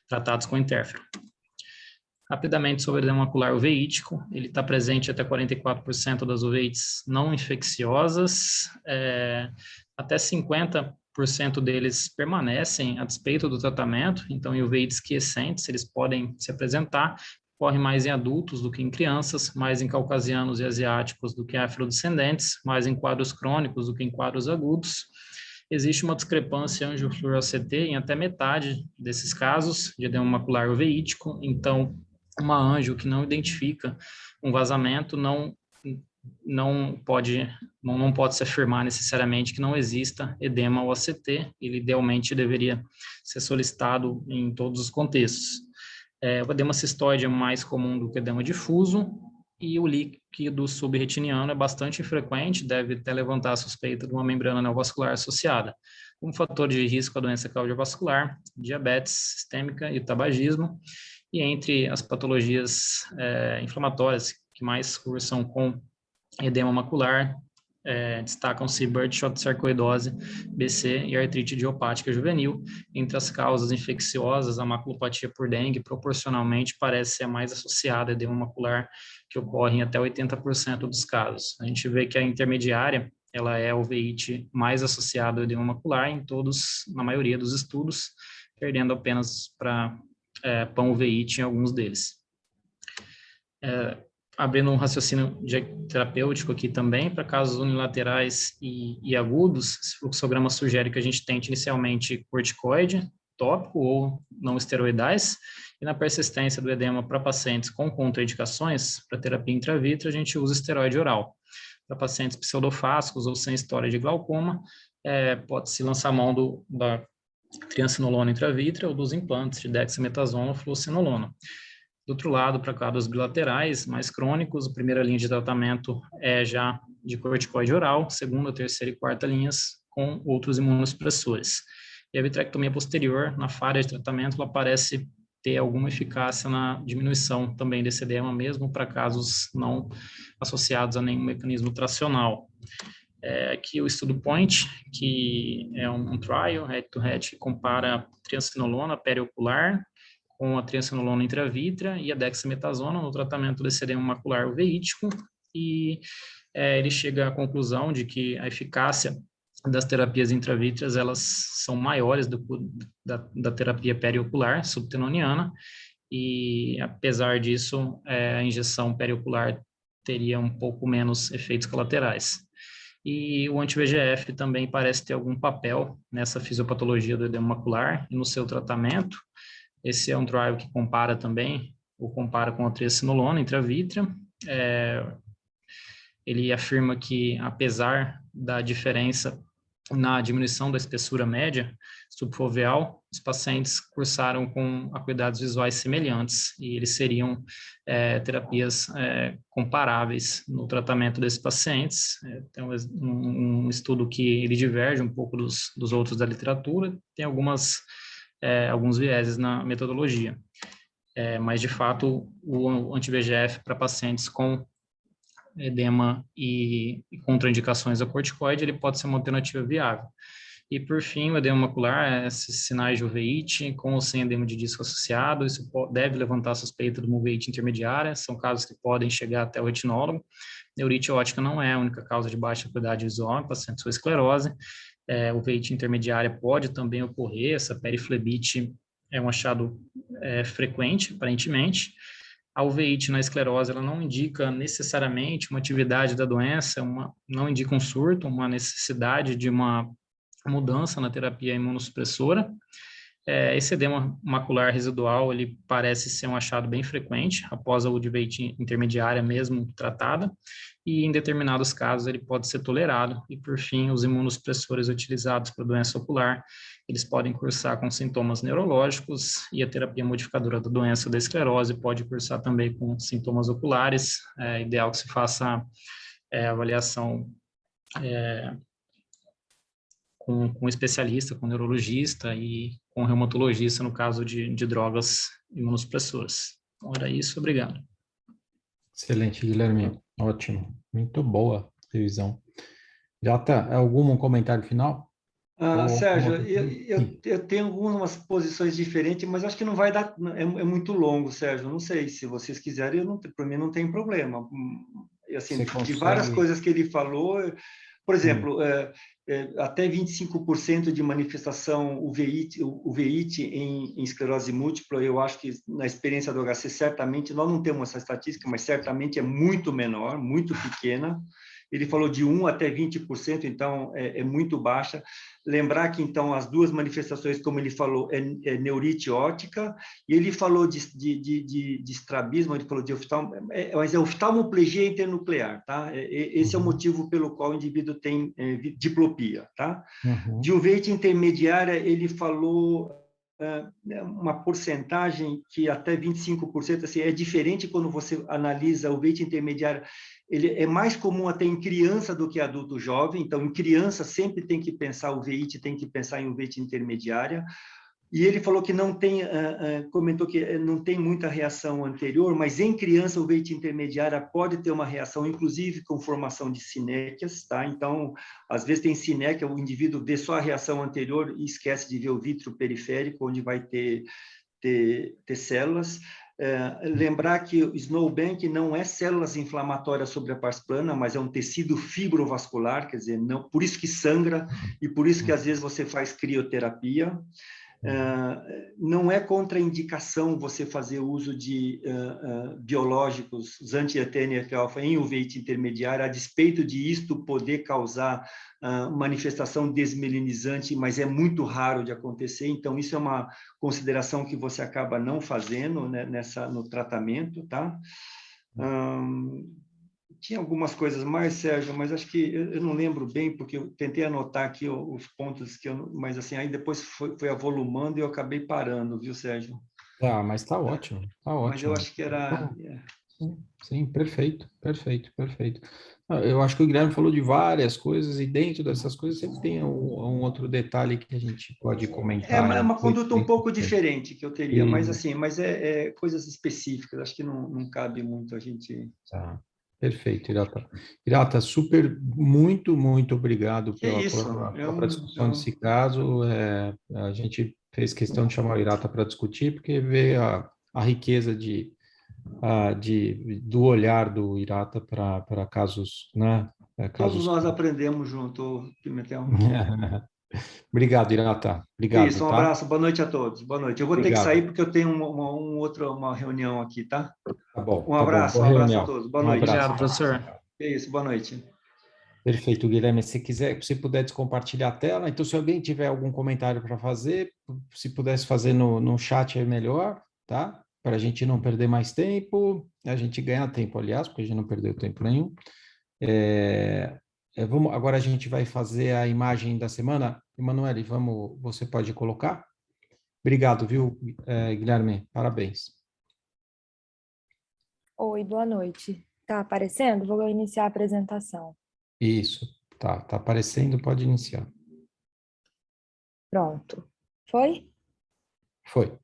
tratados com interferon. Rapidamente sobre o edema macular uveítico, ele está presente até 44% das uveites não infecciosas, até 50% deles permanecem a despeito do tratamento. Então, em uveites quiescentes, eles podem se apresentar, ocorre mais em adultos do que em crianças, mais em caucasianos e asiáticos do que em afrodescendentes, mais em quadros crônicos do que em quadros agudos. Existe uma discrepância angiofluorescente em até metade desses casos de edema macular uveítico. Então, uma anjo que não identifica um vazamento não pode se afirmar necessariamente que não exista edema OACT. Ele idealmente deveria ser solicitado em todos os contextos. O edema cistoide é mais comum do que o edema difuso, e o líquido subretiniano é bastante infrequente, deve até levantar a suspeita de uma membrana neovascular associada. Como fator de risco, a doença cardiovascular, diabetes sistêmica e tabagismo. E entre as patologias inflamatórias que mais cursam com edema macular, destacam-se Birdshot sarcoidose, BC e artrite idiopática juvenil. Entre as causas infecciosas, a maculopatia por dengue proporcionalmente parece ser a mais associada a edema macular, que ocorre em até 80% dos casos. A gente vê que a intermediária, ela é a uveíte mais associada ao edema macular na maioria dos estudos, perdendo apenas para pan-uveíte em alguns deles. Abrindo um raciocínio terapêutico aqui também, para casos unilaterais e agudos, esse fluxograma sugere que a gente tente inicialmente corticoide, tópico ou não esteroidais, e na persistência do edema para pacientes com contraindicações, para terapia intravítrea, a gente usa esteroide oral. Para pacientes pseudofásicos ou sem história de glaucoma, pode-se lançar mão da triancinolona intravítrea ou dos implantes de dexametasona ou fluocinolona. Do outro lado, para quadros bilaterais mais crônicos, a primeira linha de tratamento é já de corticoide oral, segunda, terceira e quarta linhas com outros imunossupressores. E a vitrectomia posterior, na falha de tratamento, ela parece ter alguma eficácia na diminuição também desse edema, mesmo para casos não associados a nenhum mecanismo tracional. Aqui o estudo POINT, que é um trial head-to-head que compara a triancinolona periocular com a triancinolona intravítrea e a dexametasona no tratamento desse edema macular uveítico, e ele chega à conclusão de que a eficácia das terapias intravítreas, elas são maiores da terapia periocular subtenoniana, e apesar disso, a injeção periocular teria um pouco menos efeitos colaterais. E o anti-VEGF também parece ter algum papel nessa fisiopatologia do edema macular e no seu tratamento. Esse é um trial que compara com a triacinolona intravítrea. Ele afirma que, apesar da diferença na diminuição da espessura média subfoveal, os pacientes cursaram com acuidades visuais semelhantes, e eles seriam terapias comparáveis no tratamento desses pacientes. Tem um estudo que ele diverge um pouco dos outros da literatura, tem alguns vieses na metodologia. Mas, de fato, o anti-VEGF para pacientes com edema e contraindicações ao corticoide, ele pode ser uma alternativa viável. E, por fim, o edema macular, esses sinais de uveíte, com ou sem edema de disco associado, isso deve levantar a suspeita de uma uveíte intermediária, são casos que podem chegar até o retinólogo. Neurite ótica não é a única causa de baixa acuidade visual em pacientes com esclerose. Uveíte intermediária pode também ocorrer, essa periflebite é um achado frequente, aparentemente. A uveíte na esclerose, ela não indica necessariamente uma atividade da doença, não indica um surto, uma necessidade de uma mudança na terapia imunossupressora. Esse edema macular residual, ele parece ser um achado bem frequente após a uveíte intermediária mesmo tratada, e em determinados casos ele pode ser tolerado. E, por fim, os imunossupressores utilizados para doença ocular, eles podem cursar com sintomas neurológicos, e a terapia modificadora da doença da esclerose pode cursar também com sintomas oculares. É ideal que se faça avaliação com um especialista, com um neurologista e com um reumatologista no caso de drogas imunossupressoras. Então, era isso, obrigado. Excelente, Guilherme. Ótimo. Muito boa revisão. Jata, algum comentário final? Sérgio, eu tenho algumas posições diferentes, mas acho que não vai dar, é muito longo, Sérgio. Não sei, se vocês quiserem, para mim não tem problema. Assim, de várias coisas que ele falou, por exemplo, até 25% de manifestação uveíte em esclerose múltipla, eu acho que na experiência do HC, certamente, nós não temos essa estatística, mas certamente é muito menor, muito pequena. Ele falou de 1 até 20%, então é muito baixa. Lembrar que, então, as duas manifestações, como ele falou, é neurite óptica, e ele falou de estrabismo, ele falou de mas é oftalmoplegia internuclear, tá? Esse é o motivo pelo qual o indivíduo tem diplopia, tá? De uveíte intermediária, ele falou uma porcentagem que até 25%, assim, é diferente quando você analisa o uveíte intermediária. Ele é mais comum até em criança do que adulto jovem, então em criança sempre tem que pensar uveíte, tem que pensar em uveíte intermediária. E ele falou que não tem, comentou que não tem muita reação anterior, mas em criança o veite intermediária pode ter uma reação, inclusive com formação de sinéquias, tá? Então, às vezes tem sinéquia, o indivíduo vê só a reação anterior e esquece de ver o vítreo periférico, onde vai ter células. Lembrar que o snowbank não é células inflamatórias sobre a pars plana, mas é um tecido fibrovascular, quer dizer, não, por isso que sangra e por isso que às vezes você faz crioterapia. Não é contraindicação você fazer uso de biológicos, os anti-TNF-alfa em uveíte intermediária, a despeito de isto poder causar manifestação desmelinizante, mas é muito raro de acontecer, então isso é uma consideração que você acaba não fazendo, né, no tratamento, tá? Tinha algumas coisas mais, Sérgio, mas acho que eu não lembro bem, porque eu tentei anotar aqui os pontos que eu... Mas, assim, aí depois foi avolumando e eu acabei parando, viu, Sérgio? Tá, mas está ótimo, está ótimo. Mas eu acho que era... Sim, perfeito. Eu acho que o Guilherme falou de várias coisas e dentro dessas coisas sempre tem um outro detalhe que a gente pode comentar. É uma conduta um pouco diferente que eu teria, mas assim, é coisas específicas, acho que não cabe muito a gente... Tá. Perfeito, Irata. Irata, muito obrigado pela discussão desse caso. A gente fez questão de chamar o Irata para discutir, porque vê a riqueza do olhar do Irata para casos, né? Todos nós aprendemos junto, Pimentel. Obrigado, Irata. Obrigado. Isso, um abraço, boa noite a todos. Boa noite. Eu vou ter que sair porque eu tenho uma reunião aqui, tá? Tá bom. Um abraço a todos. Boa noite. Obrigado, professor. Isso, boa noite. Perfeito, Guilherme. Se puder descompartilhar a tela, então se alguém tiver algum comentário para fazer, se pudesse fazer no chat é melhor, tá? Para a gente não perder mais tempo, a gente ganhar tempo, aliás, porque a gente não perdeu tempo nenhum. Agora a gente vai fazer a imagem da semana. Emanuele, você pode colocar? Obrigado, viu, Guilherme? Parabéns. Oi, boa noite. Tá aparecendo? Vou iniciar a apresentação. Isso, tá aparecendo, pode iniciar. Pronto. Foi? Foi.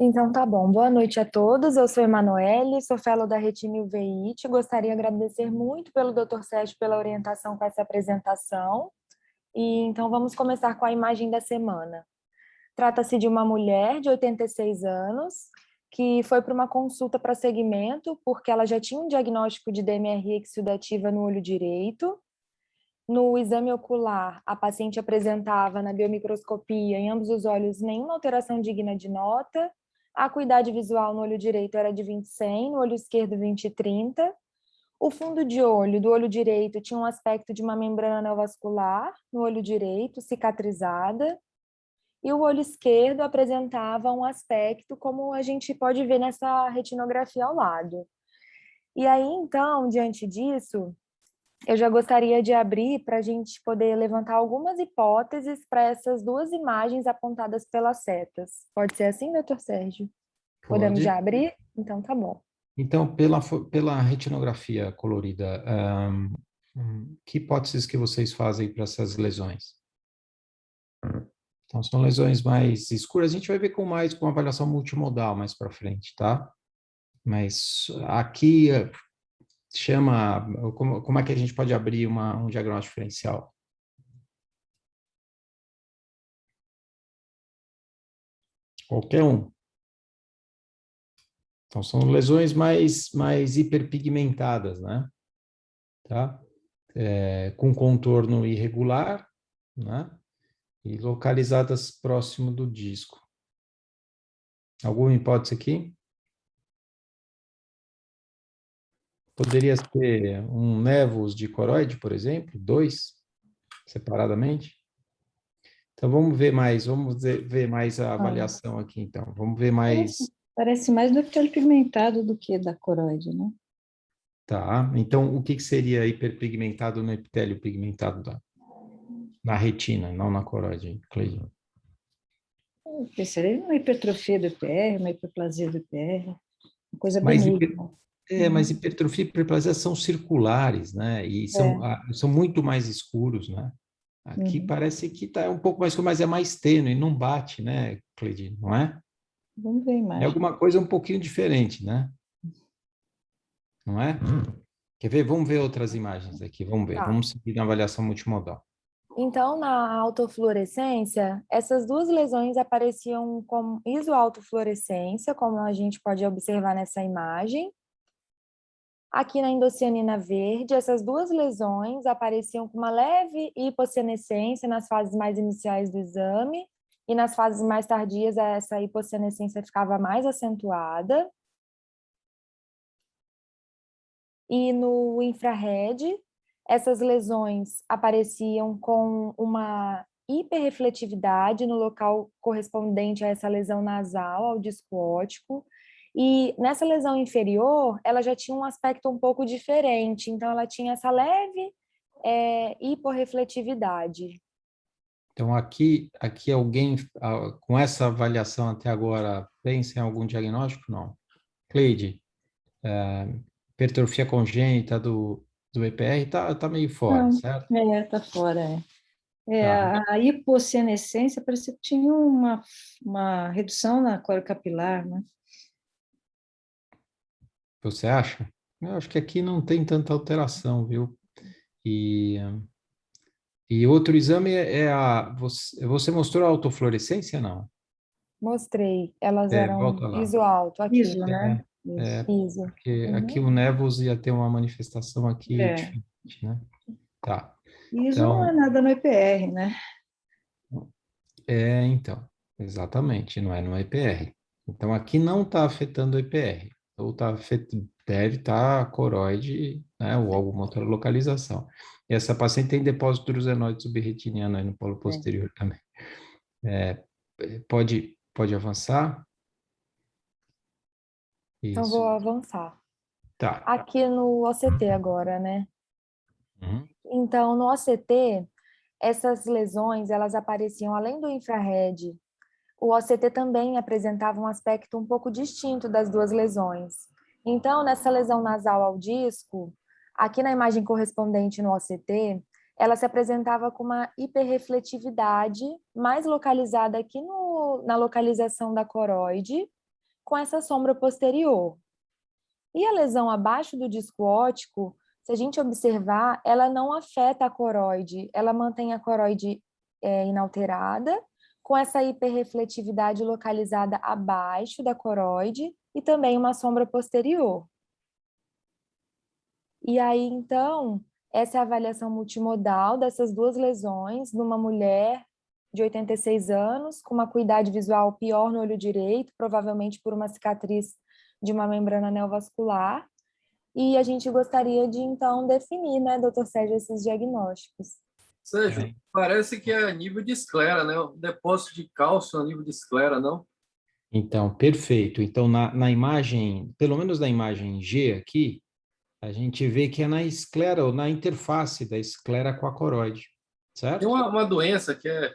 Então tá bom. Boa noite a todos. Eu sou Emanuele, sou fellow da Retina e Uveíte. Gostaria de agradecer muito pelo Dr. Sérgio pela orientação com essa apresentação. E então vamos começar com a imagem da semana. Trata-se de uma mulher de 86 anos que foi para uma consulta para segmento porque ela já tinha um diagnóstico de DMRI exudativa no olho direito. No exame ocular, a paciente apresentava na biomicroscopia em ambos os olhos nenhuma alteração digna de nota. A acuidade visual no olho direito era de 20/100, no olho esquerdo 20/30. O fundo de olho do olho direito tinha um aspecto de uma membrana neovascular no olho direito, cicatrizada. E o olho esquerdo apresentava um aspecto como a gente pode ver nessa retinografia ao lado. E aí, então, diante disso, eu já gostaria de abrir para a gente poder levantar algumas hipóteses para essas duas imagens apontadas pelas setas. Pode ser assim, doutor Sérgio? Podemos já abrir? Então, tá bom. Então, pela retinografia colorida, que hipóteses que vocês fazem para essas lesões? Então, são lesões mais escuras. A gente vai ver com uma avaliação multimodal mais para frente, tá? Mas aqui como é que a gente pode abrir um diagnóstico diferencial? Qualquer um. Então, são lesões mais hiperpigmentadas, né? Tá? Com contorno irregular, né? E localizadas próximo do disco. Alguma hipótese aqui? Poderia ser um névos de coroide, por exemplo, 2, separadamente. Então, vamos ver mais a avaliação aqui, então. Vamos ver mais... Parece mais do epitélio pigmentado do que da coroide, né? Tá, então o que seria hiperpigmentado no epitélio pigmentado na retina, não na coroide, Cleiton? Seria uma hipertrofia do EPR, uma hiperplasia do EPR, uma coisa benigna. Mas hipertrofia e hiperplasia são circulares, né? E são muito mais escuros, né? Aqui parece que está um pouco mais escuro, mas é mais tênue, não bate, né? Cleide, não é? Vamos ver a É imagem. alguma coisa um pouquinho diferente, né? Não é? Quer ver? Vamos ver outras imagens aqui, vamos ver. Tá. Vamos seguir na avaliação multimodal. Então, na autofluorescência, essas duas lesões apareciam como isoautofluorescência, como a gente pode observar nessa imagem. Aqui na endocianina verde, essas duas lesões apareciam com uma leve hipocianescência nas fases mais iniciais do exame, e nas fases mais tardias essa hipocianescência ficava mais acentuada. E no infrared, essas lesões apareciam com uma hiperrefletividade no local correspondente a essa lesão nasal, ao disco óptico. E nessa lesão inferior, ela já tinha um aspecto um pouco diferente. Então, ela tinha essa leve hiporrefletividade. Então, aqui alguém, com essa avaliação até agora, pensa em algum diagnóstico? Não. Cleide, hipertrofia congênita do EPR tá meio fora, Não, certo? tá fora, Tá. A hipocianescência parece que tinha uma redução na coro capilar, né? Você acha? Eu acho que aqui não tem tanta alteração, viu? E outro exame você mostrou a autofluorescência, não? Mostrei, elas eram Volta lá. iso-alto aqui. Iso, né? Iso. Porque aqui Uhum. o Nevus ia ter uma manifestação aqui diferente, né? Tá. Iso não é nada no EPR, né? Então, exatamente, não é no EPR. Então, aqui não está afetando o EPR. Ou deve estar coroide, né, ou alguma outra localização. E essa paciente tem depósito de urusenoide subretiniano aí no polo posterior também. Pode avançar? Então, Isso. vou avançar. Tá. Aqui no OCT agora, né? Uhum. Então, no OCT, essas lesões, elas apareciam além do infrared. O OCT também apresentava um aspecto um pouco distinto das duas lesões. Então, nessa lesão nasal ao disco, aqui na imagem correspondente no OCT, ela se apresentava com uma hiperrefletividade mais localizada aqui na localização da coroide, com essa sombra posterior. E a lesão abaixo do disco óptico, se a gente observar, ela não afeta a coroide, ela mantém a coroide inalterada, com essa hiperrefletividade localizada abaixo da coroide e também uma sombra posterior. E aí, então, essa é a avaliação multimodal dessas duas lesões numa mulher de 86 anos, com uma acuidade visual pior no olho direito, provavelmente por uma cicatriz de uma membrana neovascular. E a gente gostaria de, então, definir, né, doutor Sérgio, esses diagnósticos. Sérgio, parece que é a nível de esclera, né? O depósito de cálcio a nível de esclera, não? Então, perfeito. Então, na imagem, pelo menos na imagem G aqui, a gente vê que é na esclera, ou na interface da esclera com a coroide, certo? Tem uma doença que é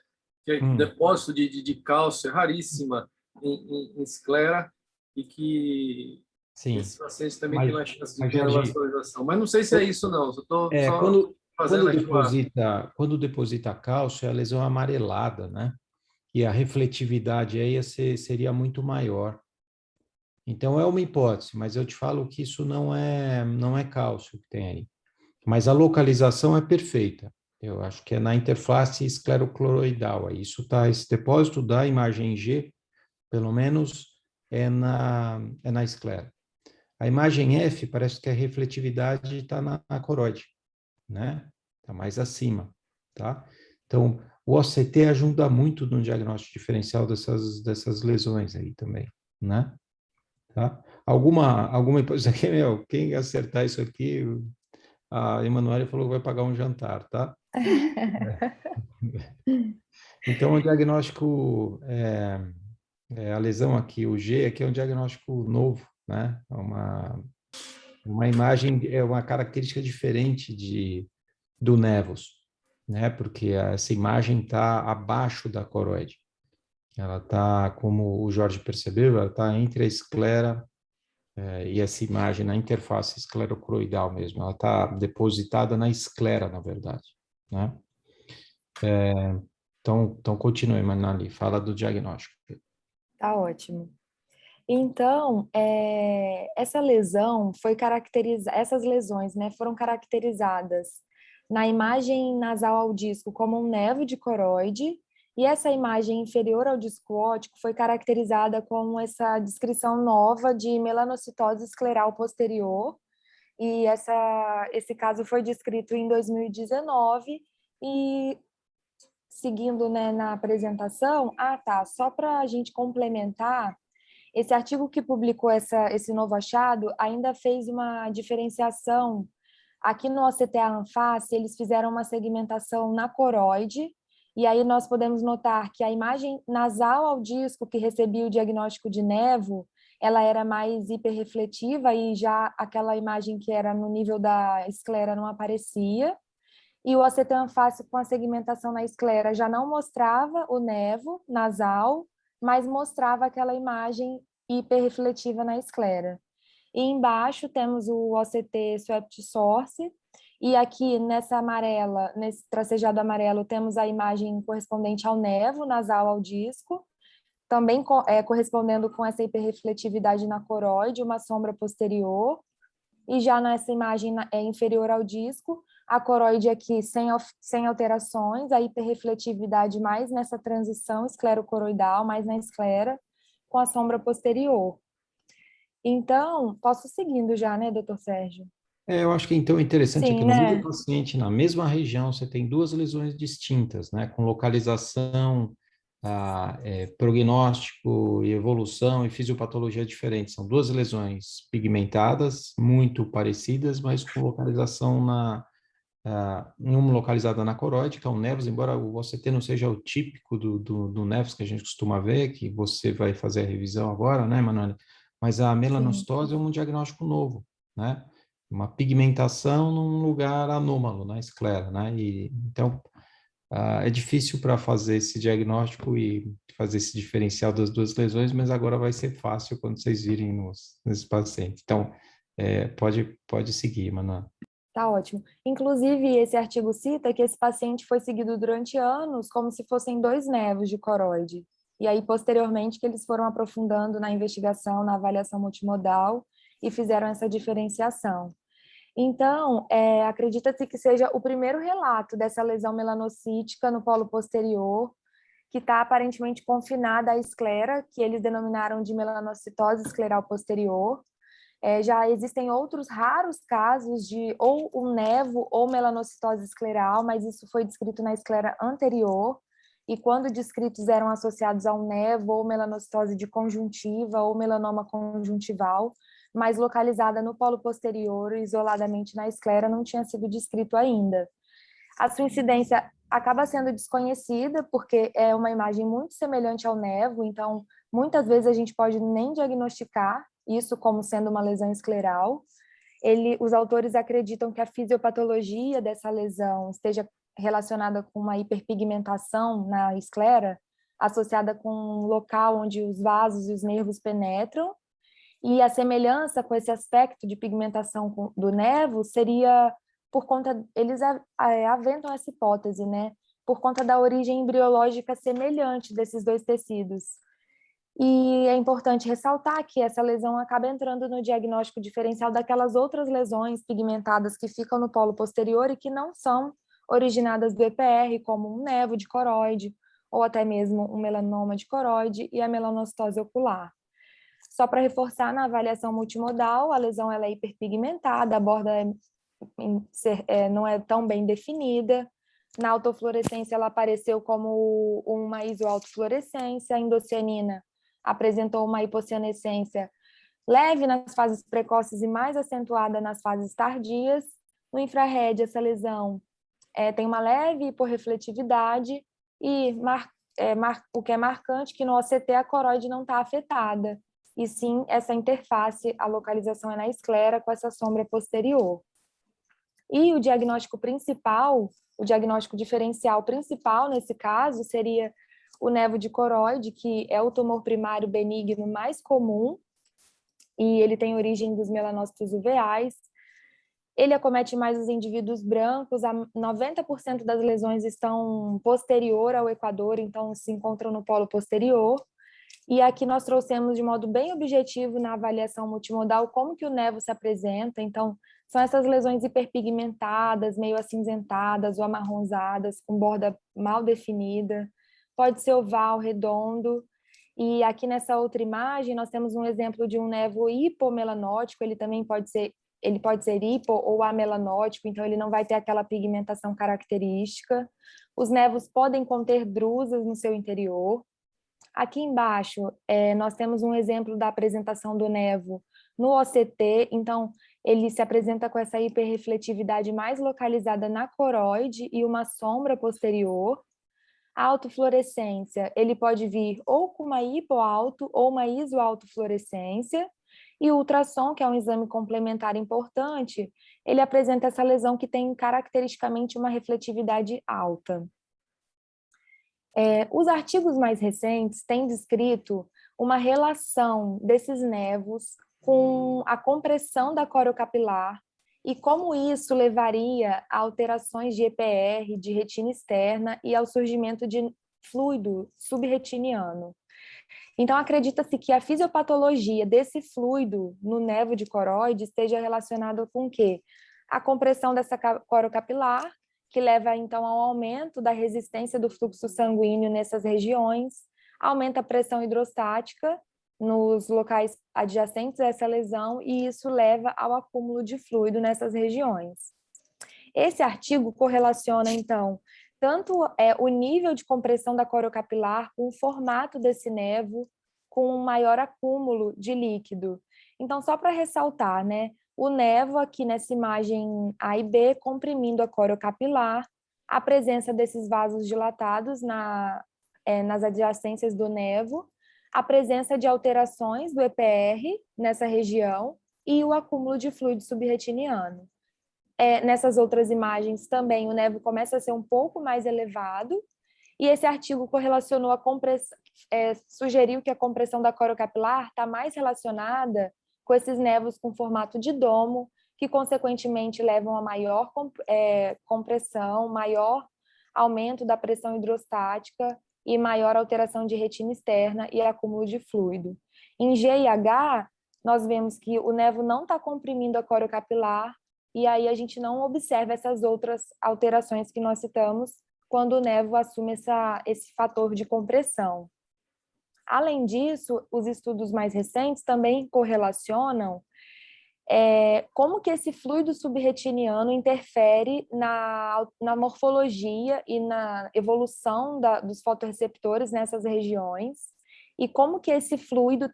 depósito de cálcio, é raríssima em esclera, e que esses pacientes também têm uma chance de ter vascularização. Mas não sei se é isso, não. Eu estou só fazendo aqui quando deposita cálcio, a lesão é amarelada, né? E a refletividade aí seria muito maior. Então, é uma hipótese, mas eu te falo que isso não é cálcio que tem aí. Mas a localização é perfeita. Eu acho que é na interface esclerocloroidal. Isso tá, esse depósito da imagem G, pelo menos, é na esclera. A imagem F parece que a refletividade está na coroide, né? Está mais acima, tá? Então, o OCT ajuda muito no diagnóstico diferencial dessas lesões aí também, né? Tá? Alguma hipótese aqui, quem acertar isso aqui, a Emanuele falou que vai pagar um jantar, tá? Então, o diagnóstico, a lesão aqui, o G aqui é um diagnóstico novo, né? Uma imagem, é uma característica diferente do Nevus, né? Porque essa imagem está abaixo da coroide. Ela está, como o Jorge percebeu, ela está entre a esclera e essa imagem na interface esclerocroidal mesmo. Ela está depositada na esclera, na verdade, né? Então continue, Manali, fala do diagnóstico. Tá ótimo. Então, essa lesão foi caracterizada, essas lesões, né, foram caracterizadas na imagem nasal ao disco como um névoa de coroide, e essa imagem inferior ao disco óptico foi caracterizada como essa descrição nova de melanocitose escleral posterior, e esse caso foi descrito em 2019, e seguindo, né, na apresentação, só para a gente complementar, esse artigo que publicou esse novo achado ainda fez uma diferenciação. Aqui no OCTA-Anfase, eles fizeram uma segmentação na coroide, e aí nós podemos notar que a imagem nasal ao disco que recebia o diagnóstico de nevo, ela era mais hiperrefletiva, e já aquela imagem que era no nível da esclera não aparecia. E o OCTA-Anfase com a segmentação na esclera já não mostrava o nevo nasal, mas mostrava aquela imagem hiperrefletiva na esclera. E embaixo temos o OCT Swept Source, e aqui nessa amarela, nesse tracejado amarelo, temos a imagem correspondente ao nevo nasal ao disco, também correspondendo com essa hiperrefletividade na coroide, uma sombra posterior, e já nessa imagem inferior ao disco, a coroide aqui sem alterações, a hiperrefletividade mais nessa transição esclerocoroidal, mais na esclera, com a sombra posterior. Então, posso seguindo já, né, doutor Sérgio? Eu acho que então é interessante Sim, que no né? mesmo paciente, na mesma região, você tem duas lesões distintas, né, com localização, prognóstico e evolução e fisiopatologia diferentes. São duas lesões pigmentadas, muito parecidas, mas com localização uma localizada na coroide, que é o nevus, embora o OCT não seja o típico do nevus que a gente costuma ver, que você vai fazer a revisão agora, né, Manoel? Mas a melanocitose é um diagnóstico novo, né? Uma pigmentação num lugar anômalo, na esclera, né? E, então, é difícil para fazer esse diagnóstico e fazer esse diferencial das duas lesões, mas agora vai ser fácil quando vocês virem nesses pacientes. Então, pode seguir, Manoel. Tá ótimo. Inclusive, esse artigo cita que esse paciente foi seguido durante anos como se fossem 2 nevos de coroide. E aí, posteriormente, que eles foram aprofundando na investigação, na avaliação multimodal e fizeram essa diferenciação. Então, acredita-se que seja o primeiro relato dessa lesão melanocítica no polo posterior, que está aparentemente confinada à esclera, que eles denominaram de melanocitose escleral posterior. Já existem outros raros casos de ou um nevo ou melanocitose escleral, mas isso foi descrito na esclera anterior, e quando descritos eram associados ao nevo ou melanocitose de conjuntiva ou melanoma conjuntival, mas localizada no polo posterior, isoladamente na esclera, não tinha sido descrito ainda. A sua incidência acaba sendo desconhecida, porque é uma imagem muito semelhante ao nevo, então muitas vezes a gente pode nem diagnosticar isso como sendo uma lesão escleral. Os autores acreditam que a fisiopatologia dessa lesão esteja relacionada com uma hiperpigmentação na esclera, associada com um local onde os vasos e os nervos penetram, e a semelhança com esse aspecto de pigmentação do nevo seria por conta, eles aventam essa hipótese, né? Por conta da origem embriológica semelhante desses dois tecidos. E é importante ressaltar que essa lesão acaba entrando no diagnóstico diferencial daquelas outras lesões pigmentadas que ficam no polo posterior e que não são originadas do EPR, como um nevo de coroide, ou até mesmo um melanoma de coroide e a melanocitose ocular. Só para reforçar, na avaliação multimodal, a lesão ela é hiperpigmentada, a borda não é tão bem definida. Na autofluorescência, ela apareceu como uma isoautofluorescência. A endocianina apresentou uma hipocianescência leve nas fases precoces e mais acentuada nas fases tardias. No infrared, essa lesão tem uma leve hiporrefletividade e o que é marcante que no OCT a coroide não está afetada, e sim essa interface, a localização é na esclera com essa sombra posterior. E o diagnóstico principal, o diagnóstico diferencial principal nesse caso seria o nevo de coroide, que é o tumor primário benigno mais comum, e ele tem origem dos melanócitos uveais. Ele acomete mais os indivíduos brancos, 90% das lesões estão posterior ao equador, então se encontram no polo posterior. E aqui nós trouxemos de modo bem objetivo na avaliação multimodal como que o nevo se apresenta. Então, são essas lesões hiperpigmentadas, meio acinzentadas ou amarronzadas, com borda mal definida. Pode ser oval, redondo. E aqui nessa outra imagem, nós temos um exemplo de um nevo hipomelanótico, ele também pode ser hipo ou amelanótico, então ele não vai ter aquela pigmentação característica. Os nevos podem conter drusas no seu interior. Aqui embaixo, nós temos um exemplo da apresentação do nevo no OCT, então ele se apresenta com essa hiperrefletividade mais localizada na coroide e uma sombra posterior. A autofluorescência, ele pode vir ou com uma hipoauto ou uma isoautofluorescência, e o ultrassom, que é um exame complementar importante, ele apresenta essa lesão que tem caracteristicamente uma refletividade alta. Os artigos mais recentes têm descrito uma relação desses nevos com a compressão da corocapilar e como isso levaria a alterações de EPR, de retina externa e ao surgimento de fluido subretiniano. Então, acredita-se que a fisiopatologia desse fluido no nevo de coroide esteja relacionada com o quê? A compressão dessa corocapilar, que leva, então, ao aumento da resistência do fluxo sanguíneo nessas regiões, aumenta a pressão hidrostática nos locais adjacentes a essa lesão, e isso leva ao acúmulo de fluido nessas regiões. Esse artigo correlaciona, então, tanto o nível de compressão da corocapilar com o formato desse nevo, com um maior acúmulo de líquido. Então, só para ressaltar, né, o nevo aqui nessa imagem A e B, comprimindo a corocapilar, a presença desses vasos dilatados nas adjacências do nevo, a presença de alterações do EPR nessa região e o acúmulo de fluido subretiniano. Nessas outras imagens também o nevo começa a ser um pouco mais elevado, e esse artigo correlacionou a compressão, sugeriu que a compressão da corocapilar está mais relacionada com esses nevos com formato de domo, que consequentemente levam a maior compressão, maior aumento da pressão hidrostática e maior alteração de retina externa e acúmulo de fluido. Em G e H, nós vemos que o nevo não está comprimindo a corocapilar, e aí a gente não observa essas outras alterações que nós citamos quando o nevo assume esse fator de compressão. Além disso, os estudos mais recentes também correlacionam como que esse fluido subretiniano interfere na morfologia e na evolução dos fotorreceptores nessas regiões, e como que esse fluido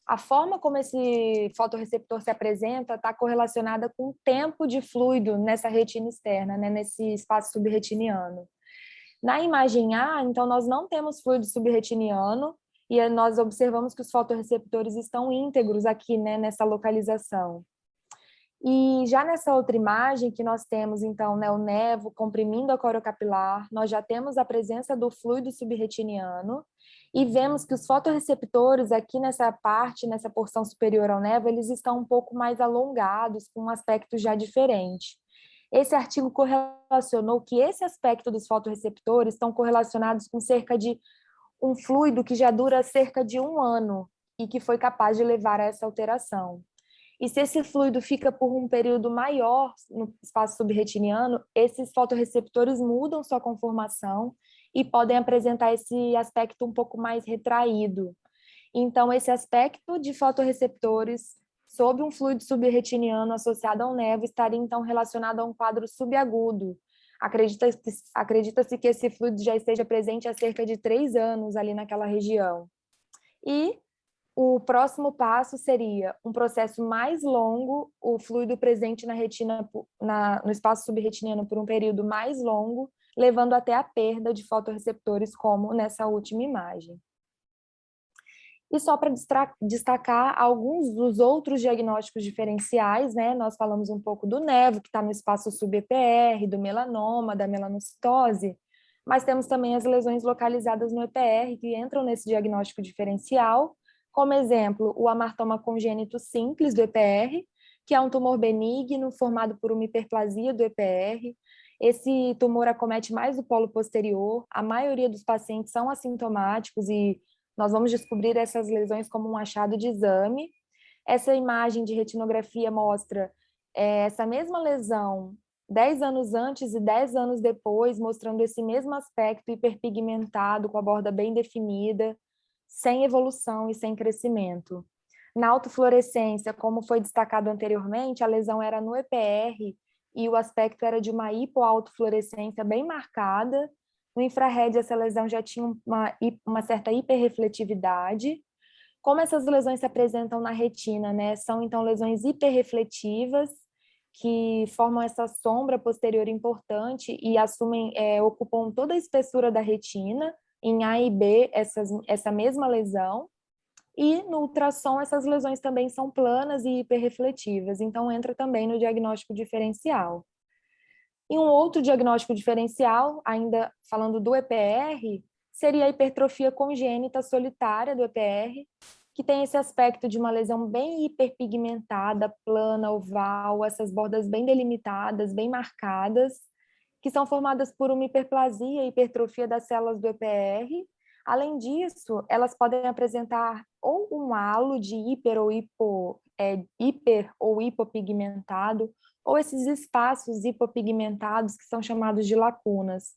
a forma como esse fotorreceptor se apresenta está correlacionada com o tempo de fluido nessa retina externa, né, nesse espaço subretiniano. Na imagem A, então, nós não temos fluido subretiniano, e nós observamos que os fotorreceptores estão íntegros aqui, né, nessa localização. E já nessa outra imagem que nós temos, então, né, o nevo comprimindo a corocapilar, nós já temos a presença do fluido subretiniano, e vemos que os fotorreceptores aqui nessa porção superior ao nevo, eles estão um pouco mais alongados, com um aspecto já diferente. Esse artigo correlacionou que esse aspecto dos fotorreceptores estão correlacionados com cerca de um fluido que já dura cerca de 1 ano e que foi capaz de levar a essa alteração. E se esse fluido fica por um período maior no espaço subretiniano, esses fotorreceptores mudam sua conformação e podem apresentar esse aspecto um pouco mais retraído. Então, esse aspecto de fotorreceptores sob um fluido subretiniano associado ao nevo estaria, então, relacionado a um quadro subagudo. Acredita-se que esse fluido já esteja presente há cerca de 3 anos ali naquela região. E o próximo passo seria um processo mais longo, o fluido presente na retina, no espaço subretiniano por um período mais longo, levando até a perda de fotorreceptores, como nessa última imagem. E só para destacar alguns dos outros diagnósticos diferenciais, né? Nós falamos um pouco do nevo, que está no espaço sub-EPR, do melanoma, da melanocitose, mas temos também as lesões localizadas no EPR, que entram nesse diagnóstico diferencial, como exemplo, o amartoma congênito simples do EPR, que é um tumor benigno formado por uma hiperplasia do EPR. Esse tumor acomete mais o polo posterior, a maioria dos pacientes são assintomáticos e nós vamos descobrir essas lesões como um achado de exame. Essa imagem de retinografia mostra essa mesma lesão 10 anos antes e 10 anos depois, mostrando esse mesmo aspecto hiperpigmentado, com a borda bem definida, sem evolução e sem crescimento. Na autofluorescência, como foi destacado anteriormente, a lesão era no EPR e o aspecto era de uma hipoautofluorescência bem marcada. No infrared, essa lesão já tinha uma certa hiperrefletividade. Como essas lesões se apresentam na retina, né? São, então, lesões hiperrefletivas, que formam essa sombra posterior importante e ocupam toda a espessura da retina, em A e B, essa mesma lesão. E no ultrassom, essas lesões também são planas e hiperrefletivas, então entra também no diagnóstico diferencial. E um outro diagnóstico diferencial, ainda falando do EPR, seria a hipertrofia congênita solitária do EPR, que tem esse aspecto de uma lesão bem hiperpigmentada, plana, oval, essas bordas bem delimitadas, bem marcadas, que são formadas por uma hiperplasia e hipertrofia das células do EPR. Além disso, elas podem apresentar ou um halo de hiper ou hipopigmentado, ou esses espaços hipopigmentados que são chamados de lacunas.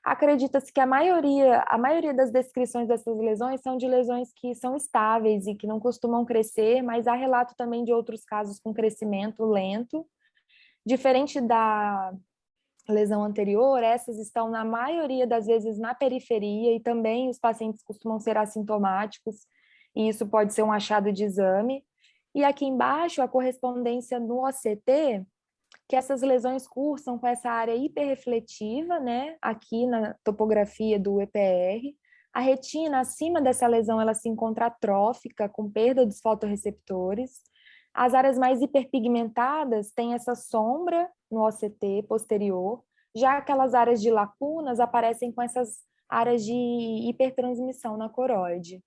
Acredita-se que a maioria das descrições dessas lesões são de lesões que são estáveis e que não costumam crescer, mas há relato também de outros casos com crescimento lento. Diferente da lesão anterior, essas estão na maioria das vezes na periferia e também os pacientes costumam ser assintomáticos e isso pode ser um achado de exame. E aqui embaixo a correspondência no OCT, que essas lesões cursam com essa área hiperrefletiva, né, aqui na topografia do EPR. A retina, acima dessa lesão, ela se encontra atrófica, com perda dos fotorreceptores. As áreas mais hiperpigmentadas têm essa sombra no OCT posterior, já aquelas áreas de lacunas aparecem com essas áreas de hipertransmissão na coroide.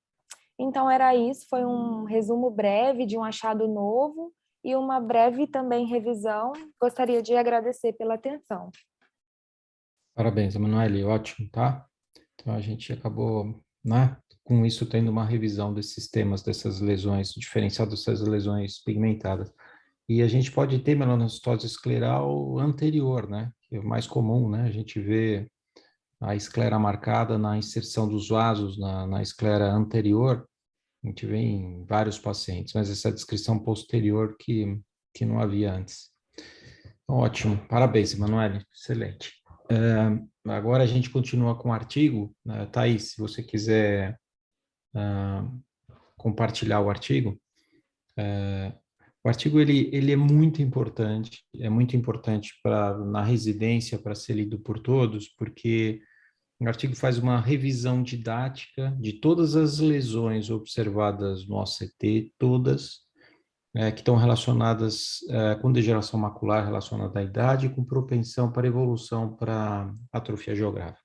Então, era isso, foi um resumo breve de um achado novo e uma breve também revisão. Gostaria de agradecer pela atenção. Parabéns, Emanuele, ótimo, tá? Então, a gente acabou, né, com isso tendo uma revisão desses temas, dessas lesões, diferencial dessas lesões pigmentadas. E a gente pode ter melanocitose escleral anterior, né, que é o mais comum, né, a gente vê a esclera marcada na inserção dos vasos na esclera anterior, a gente vê em vários pacientes, mas essa descrição posterior que não havia antes. Ótimo, parabéns, Emanuele, excelente. Agora a gente continua com o artigo. Thaís, se você quiser compartilhar o artigo. O artigo ele é muito importante na residência, para ser lido por todos, porque o artigo faz uma revisão didática de todas as lesões observadas no OCT, todas, que estão relacionadas com degeneração macular relacionada à idade e com propensão para evolução para atrofia geográfica.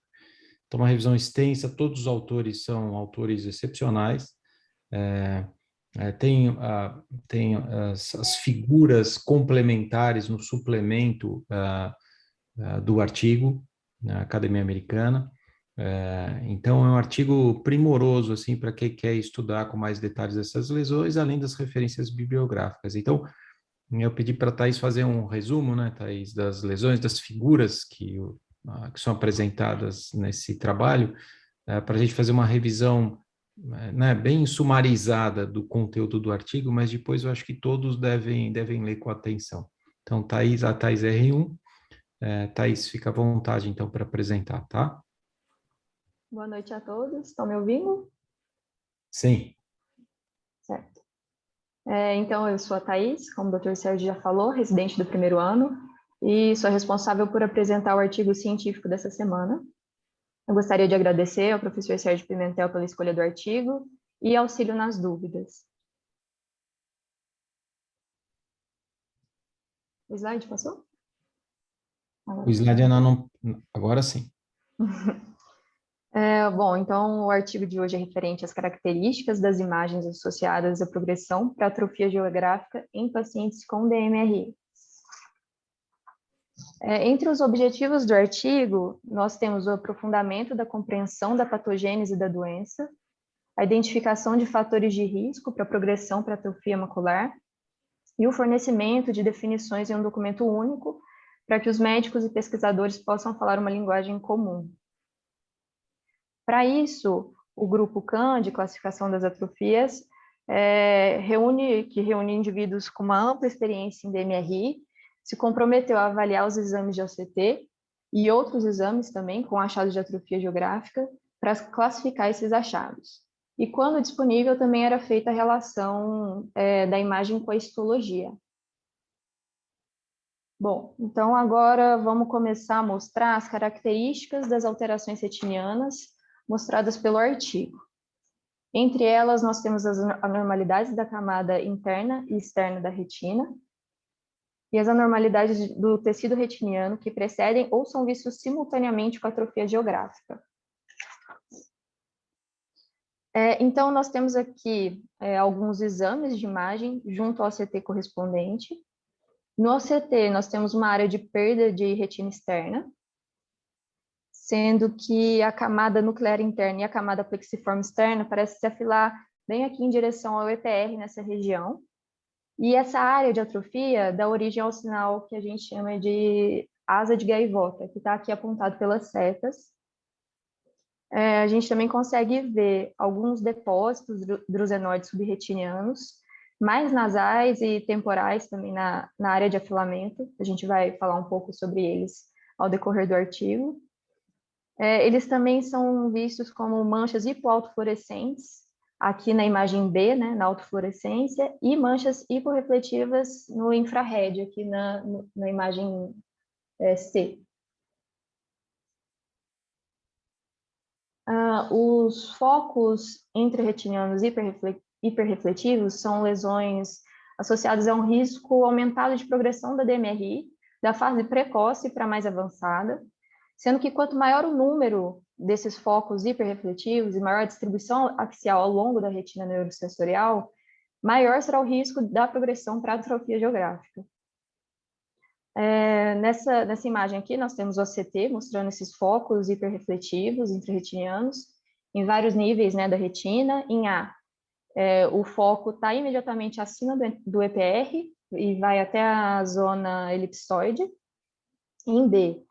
Então, uma revisão extensa, todos os autores são autores excepcionais, tem as figuras complementares no suplemento do artigo, na Academia Americana. Então, é um artigo primoroso assim, para quem quer estudar com mais detalhes essas lesões, além das referências bibliográficas. Então, eu pedi para a Thaís fazer um resumo, né, Thaís, das lesões, das figuras que são apresentadas nesse trabalho, para a gente fazer uma revisão, né, bem sumarizada do conteúdo do artigo, mas depois eu acho que todos devem ler com atenção. Então, Thaís, a Thaís R1, Thaís, fica à vontade, então, para apresentar, tá? Boa noite a todos. Estão me ouvindo? Sim. Certo. Então, eu sou a Thaís, como o Dr. Sérgio já falou, residente do primeiro ano, e sou responsável por apresentar o artigo científico dessa semana. Eu gostaria de agradecer ao professor Sérgio Pimentel pela escolha do artigo e auxílio nas dúvidas. O slide passou? O slide ainda não... Agora sim. Bom, então o artigo de hoje é referente às características das imagens associadas à progressão para atrofia geográfica em pacientes com DMRI. Entre os objetivos do artigo, nós temos o aprofundamento da compreensão da patogênese da doença, a identificação de fatores de risco para progressão para atrofia macular e o fornecimento de definições em um documento único para que os médicos e pesquisadores possam falar uma linguagem comum. Para isso, o grupo CAN, de classificação das atrofias, reúne indivíduos com uma ampla experiência em DMRI, se comprometeu a avaliar os exames de OCT e outros exames também com achados de atrofia geográfica para classificar esses achados. E quando disponível, também era feita a relação da imagem com a histologia. Bom, então agora vamos começar a mostrar as características das alterações retinianas mostradas pelo artigo. Entre elas, nós temos as anormalidades da camada interna e externa da retina e as anormalidades do tecido retiniano que precedem ou são vistos simultaneamente com a atrofia geográfica. Então, nós temos aqui alguns exames de imagem junto ao OCT correspondente. No OCT, nós temos uma área de perda de retina externa, sendo que a camada nuclear interna e a camada plexiforme externa parecem se afilar bem aqui em direção ao EPR nessa região. E essa área de atrofia dá origem ao sinal que a gente chama de asa de gaivota, que está aqui apontado pelas setas. A gente também consegue ver alguns depósitos drusenoides subretinianos, mais nasais e temporais também na área de afilamento. A gente vai falar um pouco sobre eles ao decorrer do artigo. Eles também são vistos como manchas hipoautofluorescentes, aqui na imagem B, né, na autofluorescência, e manchas hiporrefletivas no infrared, aqui na imagem C. Os focos intrarretinianos hiperrefletivos são lesões associadas a um risco aumentado de progressão da DMRI, da fase precoce para mais avançada, sendo que quanto maior o número desses focos hiperrefletivos e maior a distribuição axial ao longo da retina neurosensorial, maior será o risco da progressão para atrofia geográfica. Nessa imagem aqui, nós temos o OCT mostrando esses focos hiperrefletivos intrarretinianos em vários níveis, né, da retina. Em A, o foco está imediatamente acima do EPR e vai até a zona elipsoide. Em B,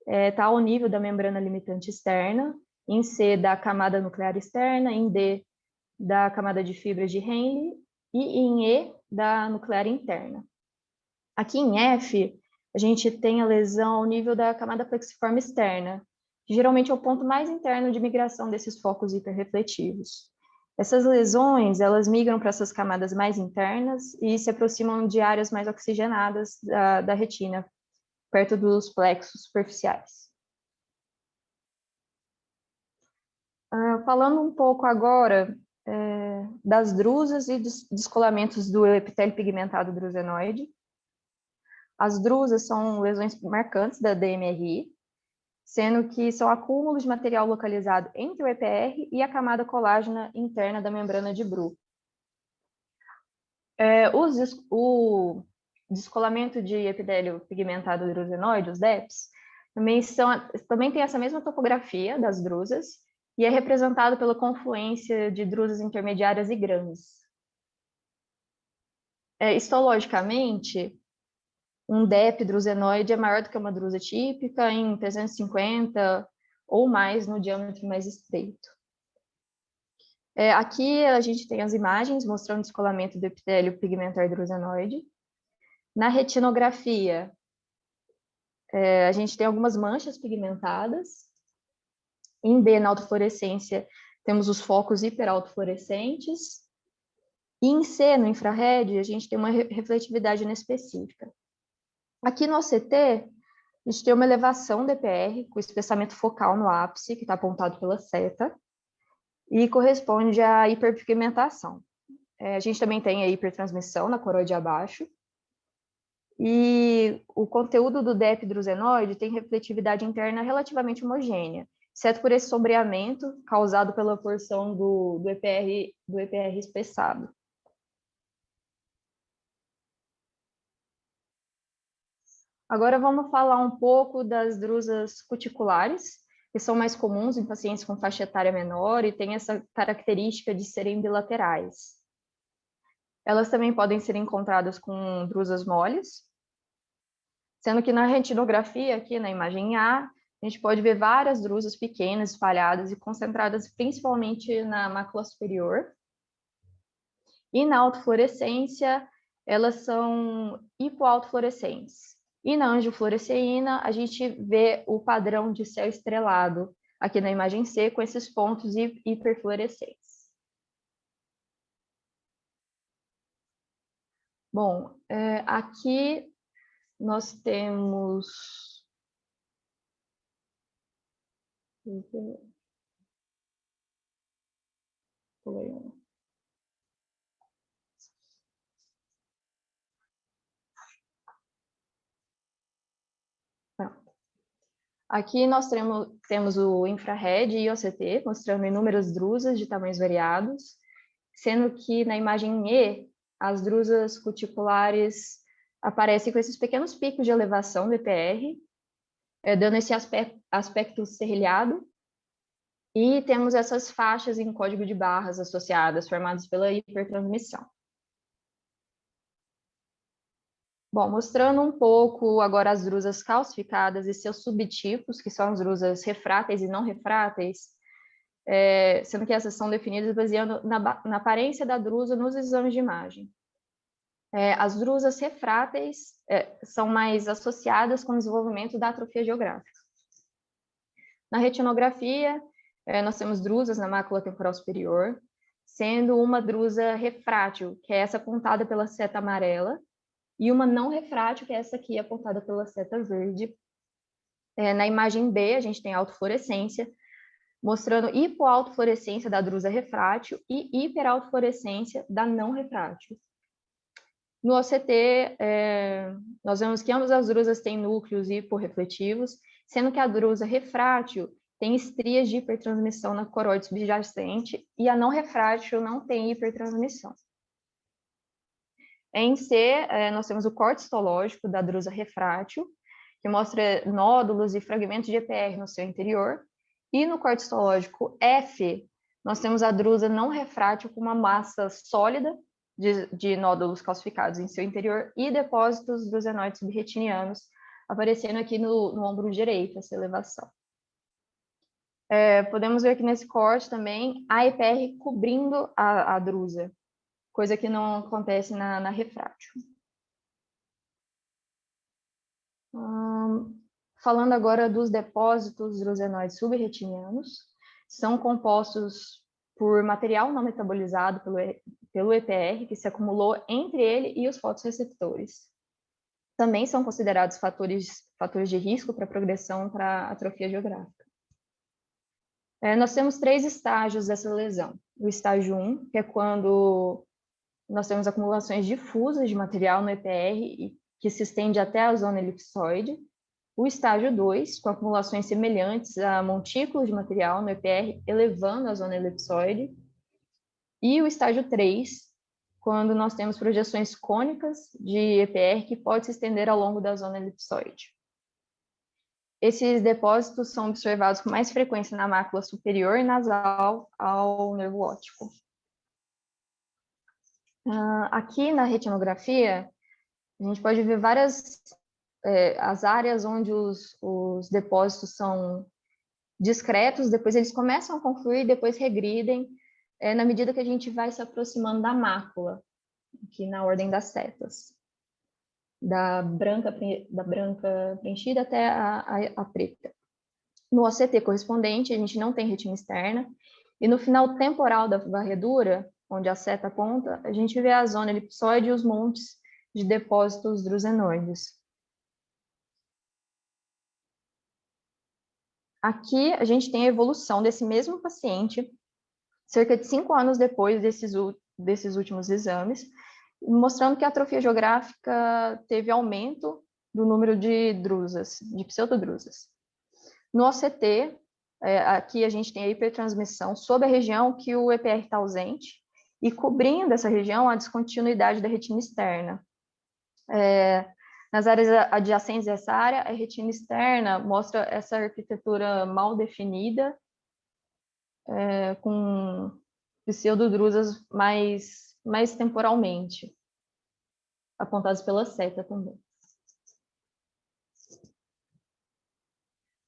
está ao nível da membrana limitante externa. Em C, da camada nuclear externa. Em D, da camada de fibras de Henle. E em E, da nuclear interna. Aqui em F, a gente tem a lesão ao nível da camada plexiforme externa, que geralmente é o ponto mais interno de migração desses focos hiperrefletivos. Essas lesões, elas migram para essas camadas mais internas e se aproximam de áreas mais oxigenadas da retina, perto dos plexos superficiais. Falando um pouco agora das drusas e dos descolamentos do epitélio pigmentado drusenoide. As drusas são lesões marcantes da DMRI, sendo que são acúmulos de material localizado entre o EPR e a camada colágena interna da membrana de Bruch. O descolamento de epitélio pigmentado drusenoide, os DEPs, também tem essa mesma topografia das drusas e é representado pela confluência de drusas intermediárias e grandes. Histologicamente, um DEP drusenoide é maior do que uma drusa típica em 350 ou mais no diâmetro mais estreito. Aqui a gente tem as imagens mostrando o descolamento do epitélio pigmentar drusenoide. Na retinografia, a gente tem algumas manchas pigmentadas. Em B, na autofluorescência, temos os focos hiperautofluorescentes. E em C, no infrared, a gente tem uma refletividade inespecífica. Aqui no OCT, a gente tem uma elevação do EPR, com espessamento focal no ápice, que está apontado pela seta, e corresponde à hiperpigmentação. A gente também tem a hipertransmissão na coroide abaixo, e o conteúdo do DEP drusenoide tem refletividade interna relativamente homogênea, exceto por esse sombreamento causado pela porção do EPR espessado. Agora vamos falar um pouco das drusas cuticulares, que são mais comuns em pacientes com faixa etária menor e têm essa característica de serem bilaterais. Elas também podem ser encontradas com drusas moles, sendo que na retinografia, aqui na imagem A, a gente pode ver várias drusas pequenas, espalhadas e concentradas principalmente na mácula superior. E na autofluorescência, elas são hipoautofluorescentes. E na angiofluoresceína, a gente vê o padrão de céu estrelado, aqui na imagem C, com esses pontos hiperfluorescentes. Bom, aqui nós temos... Aqui nós temos o infrared e OCT, mostrando inúmeras drusas de tamanhos variados, sendo que na imagem E, as drusas cuticulares aparecem com esses pequenos picos de elevação do EPR, dando esse aspecto serrilhado, e temos essas faixas em código de barras associadas, formadas pela hipertransmissão. Bom, mostrando um pouco agora as drusas calcificadas e seus subtipos, que são as drusas refráteis e não refráteis, sendo que essas são definidas baseando na aparência da drusa nos exames de imagem. As drusas refráteis são mais associadas com o desenvolvimento da atrofia geográfica. Na retinografia, nós temos drusas na mácula temporal superior, sendo uma drusa refrátil, que é essa apontada pela seta amarela, e uma não refrátil, que é essa aqui, apontada pela seta verde. Na imagem B, a gente tem autofluorescência, mostrando hipoautofluorescência da drusa refrátil e hiperautofluorescência da não refrátil. No OCT, nós vemos que ambas as drusas têm núcleos hiporrefletivos, sendo que a drusa refrátil tem estrias de hipertransmissão na coroide subjacente e a não refrátil não tem hipertransmissão. Em C, nós temos o corte histológico da drusa refrátil, que mostra nódulos e fragmentos de EPR no seu interior. E no corte histológico F, nós temos a drusa não refrátil com uma massa sólida de nódulos calcificados em seu interior e depósitos drusenoides subretinianos aparecendo aqui no ombro direito, essa elevação. Podemos ver que nesse corte também a EPR cobrindo a drusa, coisa que não acontece na refrátil. Falando agora dos depósitos drusenoides subretinianos, são compostos por material não metabolizado pelo EPR, que se acumulou entre ele e os fotorreceptores. Também são considerados fatores de risco para a progressão para atrofia geográfica. Nós temos 3 estágios dessa lesão. O estágio 1, que é quando nós temos acumulações difusas de material no EPR, que se estende até a zona elipsoide. O estágio 2, com acumulações semelhantes a montículos de material no EPR, elevando a zona elipsoide. E o estágio 3, quando nós temos projeções cônicas de EPR que pode se estender ao longo da zona elipsoide. Esses depósitos são observados com mais frequência na mácula superior e nasal ao nervo óptico. Aqui na retinografia, a gente pode ver várias as áreas onde os depósitos são discretos, depois eles começam a confluir, depois regridem, na medida que a gente vai se aproximando da mácula, aqui na ordem das setas, da branca preenchida até a preta. No OCT correspondente, a gente não tem retina externa, e no final temporal da varredura, onde a seta aponta, a gente vê a zona elipsoide e os montes de depósitos drusenoides. Aqui a gente tem a evolução desse mesmo paciente, cerca de 5 anos depois desses últimos exames, mostrando que a atrofia geográfica teve aumento do número de drusas, de pseudodrusas. No OCT, aqui a gente tem a hipertransmissão sobre a região que o EPR está ausente, e cobrindo essa região a descontinuidade da retina externa. Nas áreas adjacentes a essa área, a retina externa mostra essa arquitetura mal definida, com pseudodrusas mais temporalmente, apontadas pela seta também.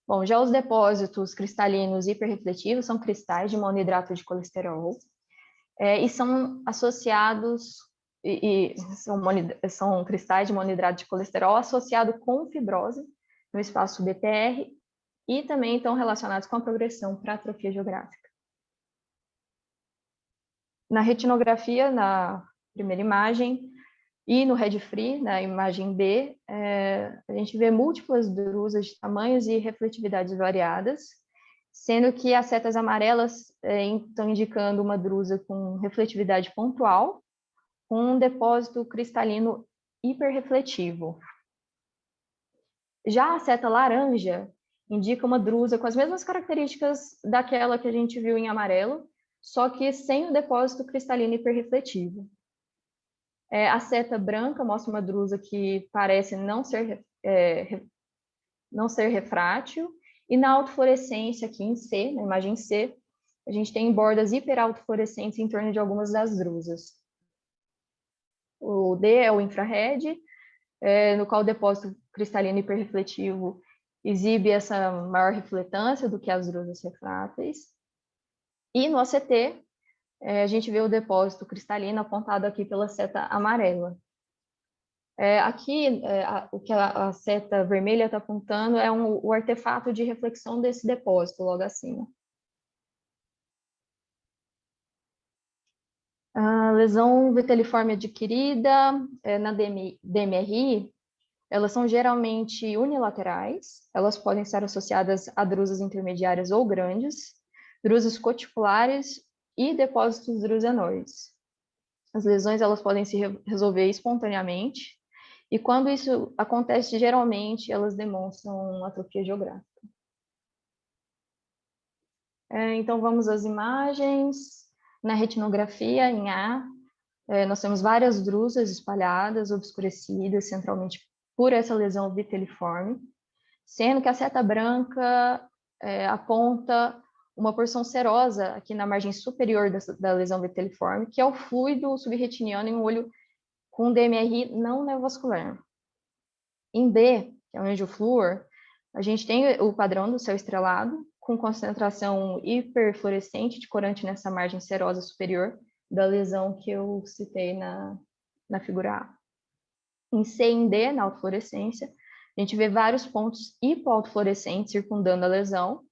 Bom, já os depósitos cristalinos hiperrefletivos são cristais de monoidrato de colesterol e são associados, são cristais de monoidrato de colesterol associado com fibrose no espaço BPR e também estão relacionados com a progressão para atrofia geográfica. Na retinografia, na primeira imagem, e no Red Free, na imagem B, a gente vê múltiplas drusas de tamanhos e refletividades variadas, sendo que as setas amarelas estão indicando uma drusa com refletividade pontual, com um depósito cristalino hiperrefletivo. Já a seta laranja indica uma drusa com as mesmas características daquela que a gente viu em amarelo, só que sem o depósito cristalino hiperrefletivo. A seta branca mostra uma drusa que parece não ser refrátil, e na autofluorescência, aqui em C, na imagem C, a gente tem bordas hiperautofluorescentes em torno de algumas das drusas. O D é o infrared, no qual o depósito cristalino hiperrefletivo exibe essa maior refletância do que as drusas refráteis. E no ACT, a gente vê o depósito cristalino apontado aqui pela seta amarela. Aqui, o que a seta vermelha está apontando é o artefato de reflexão desse depósito, logo acima. A lesão viteliforme adquirida na DMRI, elas são geralmente unilaterais, elas podem ser associadas a drusas intermediárias ou grandes, drusas coticulares e depósitos drusenoides. As lesões elas podem se resolver espontaneamente, e quando isso acontece, geralmente elas demonstram atrofia geográfica. Então vamos às imagens. Na retinografia, em A, nós temos várias drusas espalhadas, obscurecidas centralmente por essa lesão viteliforme, sendo que a seta branca aponta uma porção serosa aqui na margem superior da lesão viteliforme, que é o fluido subretiniano em um olho com DMRI não neovascular. Em B, que é o angiofluor, a gente tem o padrão do céu estrelado, com concentração hiperfluorescente de corante nessa margem serosa superior da lesão que eu citei na figura A. Em C e em D, na autofluorescência, a gente vê vários pontos hipoautofluorescentes circundando a lesão,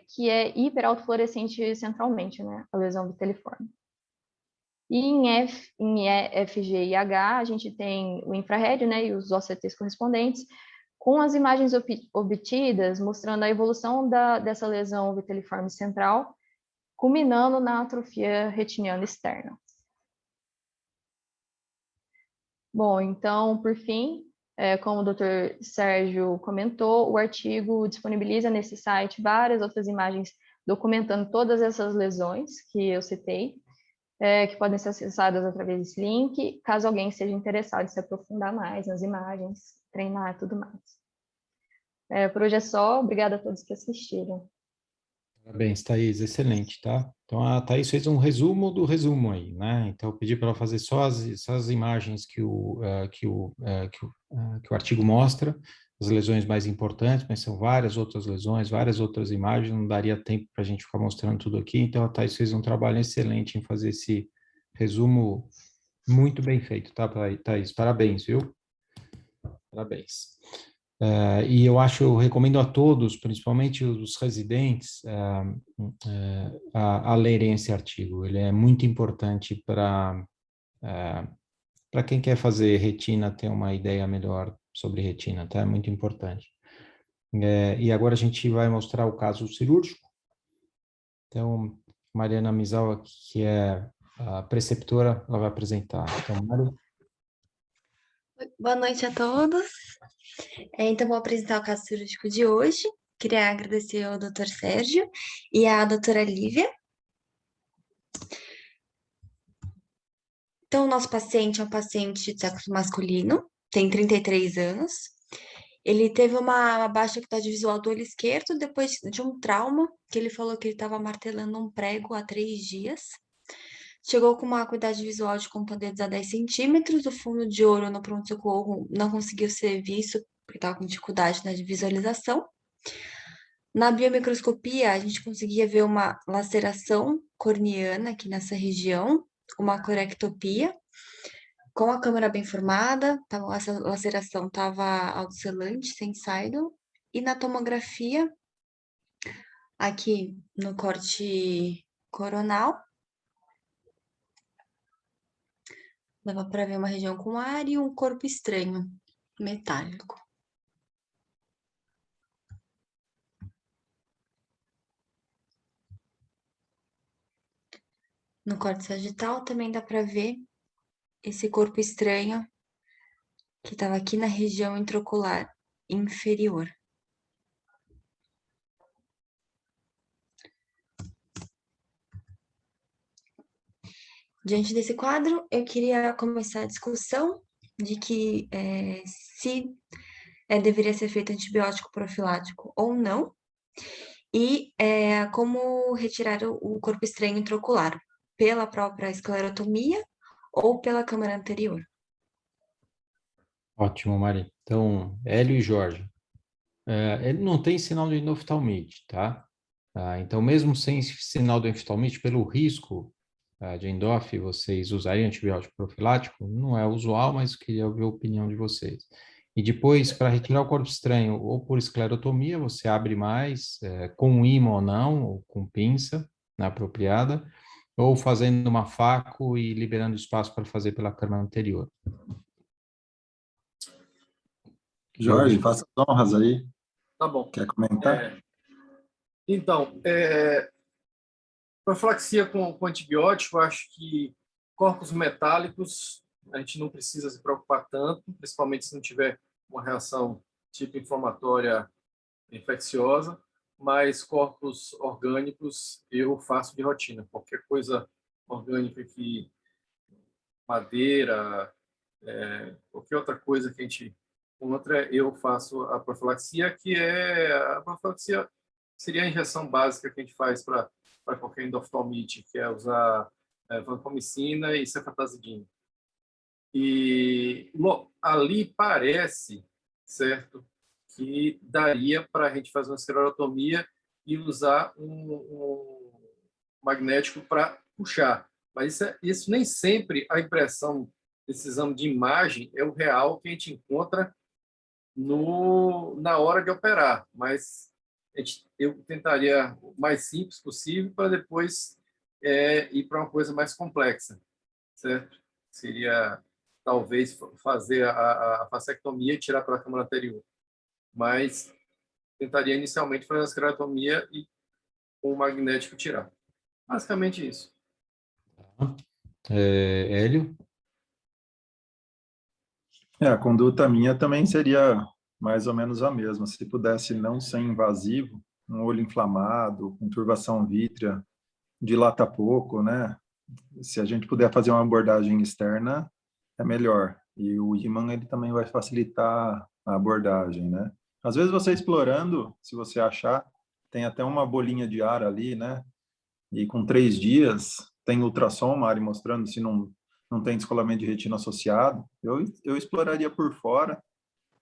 que é hiperautofluorescente centralmente, né, a lesão viteliforme. E em F, G e H, a gente tem o infrared, né, e os OCTs correspondentes, com as imagens obtidas mostrando a evolução dessa lesão viteliforme central, culminando na atrofia retiniana externa. Bom, então, por fim, como o Dr. Sérgio comentou, o artigo disponibiliza nesse site várias outras imagens documentando todas essas lesões que eu citei, que podem ser acessadas através desse link, caso alguém seja interessado em se aprofundar mais nas imagens, treinar e tudo mais. Por hoje é só, obrigada a todos que assistiram. Parabéns, Thaís, excelente, tá? Então, a Thaís fez um resumo do resumo aí, né? Então, eu pedi para ela fazer só as imagens que o artigo mostra, as lesões mais importantes, mas são várias outras lesões, várias outras imagens, não daria tempo para a gente ficar mostrando tudo aqui, então a Thaís fez um trabalho excelente em fazer esse resumo muito bem feito, tá, Thaís? Parabéns, viu? Parabéns. E eu recomendo a todos, principalmente os residentes, a lerem esse artigo. Ele é muito importante para quem quer fazer retina, ter uma ideia melhor sobre retina, tá? É muito importante. E agora a gente vai mostrar o caso cirúrgico. Então, Mariana Misawa, que é a preceptora, ela vai apresentar. Então, Mari. Boa noite a todos. Então, vou apresentar o caso cirúrgico de hoje. Queria agradecer ao Dr. Sérgio e à doutora Lívia. Então, o nosso paciente é um paciente de sexo masculino, tem 33 anos. Ele teve uma baixa acuidade visual do olho esquerdo depois de um trauma, que ele falou que ele estava martelando um prego há 3 dias. Chegou com uma acuidade visual de conta dedos a 10 centímetros, o fundo de olho no pronto-socorro não conseguiu ser visto, porque estava com dificuldade na visualização. Na biomicroscopia, a gente conseguia ver uma laceração corneana aqui nessa região, uma corectopia, com a câmera bem formada, essa laceração estava autocelante, sem Seidel, e na tomografia, aqui no corte coronal, dava para ver uma região com ar e um corpo estranho, metálico. No corte sagital também dá para ver esse corpo estranho que estava aqui na região intraocular inferior. Diante desse quadro, eu queria começar a discussão de que se deveria ser feito antibiótico profilático ou não, e como retirar o corpo estranho intraocular, pela própria esclerotomia ou pela câmara anterior. Ótimo, Mari. Então, Hélio e Jorge. Ele não tem sinal de endoftalmite, tá? Então, mesmo sem sinal de endoftalmite, pelo risco de endof, vocês usariam antibiótico profilático? Não é usual, mas queria ouvir a opinião de vocês. E depois, para retirar o corpo estranho, ou por esclerotomia, você abre mais, com ímã ou não, ou com pinça apropriada, ou fazendo uma faco e liberando espaço para fazer pela câmara anterior. Jorge, faça as honras aí. Tá bom. Quer comentar? Então, profilaxia com antibiótico, acho que corpos metálicos a gente não precisa se preocupar tanto, principalmente se não tiver uma reação tipo inflamatória infecciosa, mas corpos orgânicos eu faço de rotina. Qualquer coisa orgânica que madeira, qualquer outra coisa que a gente encontra, eu faço a profilaxia, a profilaxia seria a injeção básica que a gente faz para qualquer endoftalmite, que é usar vancomicina e cefatazidim. E ali parece, certo, que daria para a gente fazer uma esclerotomia e usar um magnético para puxar. Mas isso nem sempre a impressão desse exame de imagem é o real que a gente encontra na hora de operar. Mas eu tentaria o mais simples possível para depois ir para uma coisa mais complexa, certo? Seria talvez fazer a fasectomia e tirar pela câmara anterior. Mas tentaria inicialmente fazer a esclerotomia e com o magnético tirar. Basicamente isso. Hélio? A conduta minha também seria mais ou menos a mesma. Se pudesse não ser invasivo, um olho inflamado, com turbação vítrea, dilata pouco, né? Se a gente puder fazer uma abordagem externa, é melhor. E o ímã, ele também vai facilitar a abordagem, né? Às vezes você explorando, se você achar, tem até uma bolinha de ar ali, né? E com 3 dias, tem ultrassom, Mari, mostrando se não tem descolamento de retina associado. Eu exploraria por fora,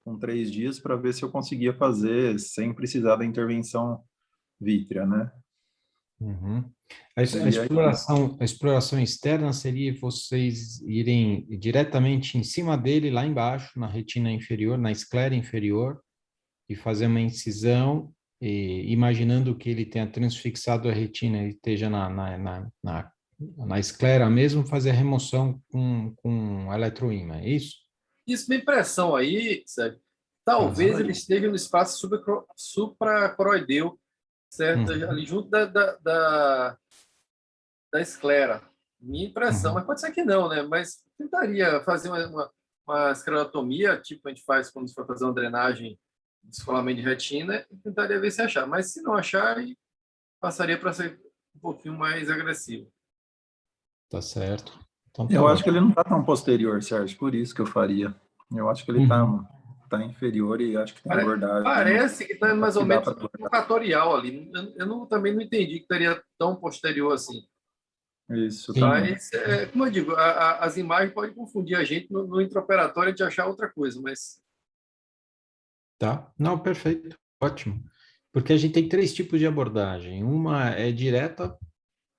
com 3 dias, para ver se eu conseguia fazer sem precisar da intervenção vítrea, né? Uhum. A exploração externa seria vocês irem diretamente em cima dele, lá embaixo, na retina inferior, na esclera inferior, e fazer uma incisão, imaginando que ele tenha transfixado a retina e esteja na esclera mesmo, fazer a remoção com eletroímã, é isso? Isso, minha impressão aí, Sérgio, talvez ele esteja no espaço supracoroideu, certo? Ali junto da esclera. Minha impressão, mas pode ser que não, né? Mas tentaria fazer uma esclerotomia, tipo a gente faz quando se for fazer uma drenagem de descolamento de retina, e tentaria ver se achar. Mas se não achar, passaria para ser um pouquinho mais agressivo. Tá certo. Então, eu acho que ele não está tão posterior, Sérgio, por isso que eu faria. Eu acho que ele está inferior e acho que tem abordagem. Parece que está mais ou menos equatorial ali. Também não entendi que estaria tão posterior assim. Isso. Mas, como eu digo, as imagens podem confundir a gente no intraoperatório de achar outra coisa, mas... Tá, não, perfeito, ótimo. Porque a gente tem 3 tipos de abordagem. Uma é direta,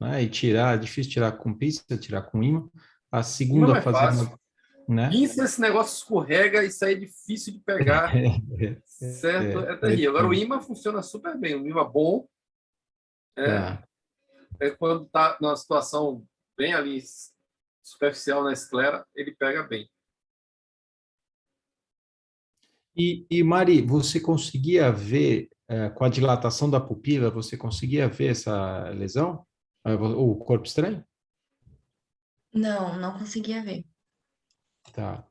né, e é difícil tirar com pinça, tirar com ímã. A segunda, fazer uma, né? Pinça, esse negócio escorrega, isso aí é difícil de pegar, certo? É terrível. Agora, o ímã funciona super bem, um ímã bom, quando está numa situação bem ali superficial na esclera, ele pega bem. E Mari, você conseguia ver, com a dilatação da pupila, você conseguia ver essa lesão? O corpo estranho? Não, não conseguia ver. Tá.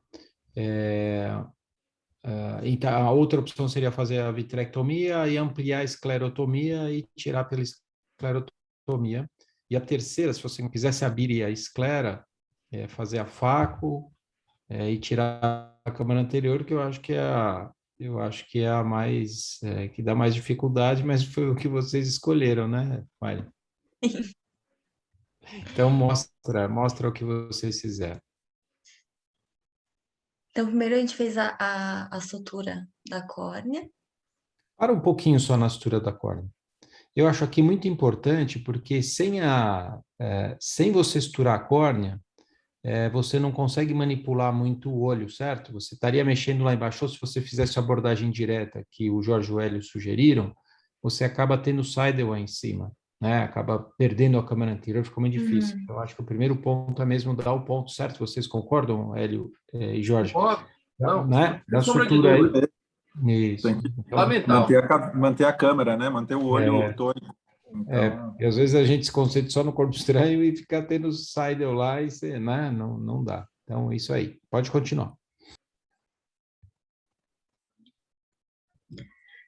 Então, a outra opção seria fazer a vitrectomia e ampliar a esclerotomia e tirar pela esclerotomia. E a terceira, se você não quisesse abrir a esclera, fazer a faco e tirar a câmara anterior, que eu acho que é a mais, que dá mais dificuldade, mas foi o que vocês escolheram, né, Mari? Então, mostra o que vocês fizeram. Então, primeiro a gente fez a sutura da córnea. Para um pouquinho só na sutura da córnea. Eu acho aqui muito importante, porque sem você suturar a córnea, você não consegue manipular muito o olho, certo? Você estaria mexendo lá embaixo, ou se você fizesse a abordagem direta que o Jorge e o Hélio sugeriram, você acaba tendo sidewall em cima, né? Acaba perdendo a câmara anterior, fica muito difícil. Então, acho que o primeiro ponto é mesmo dar o ponto certo. Vocês concordam, Hélio e Jorge? Não, né? Da sutura aí. Isso. Então, manter a câmera, né? Manter o olho tônico. Então... e às vezes a gente se concentra só no corpo estranho e fica tendo sidle lá e você, né? Não dá. Então, isso aí. Pode continuar.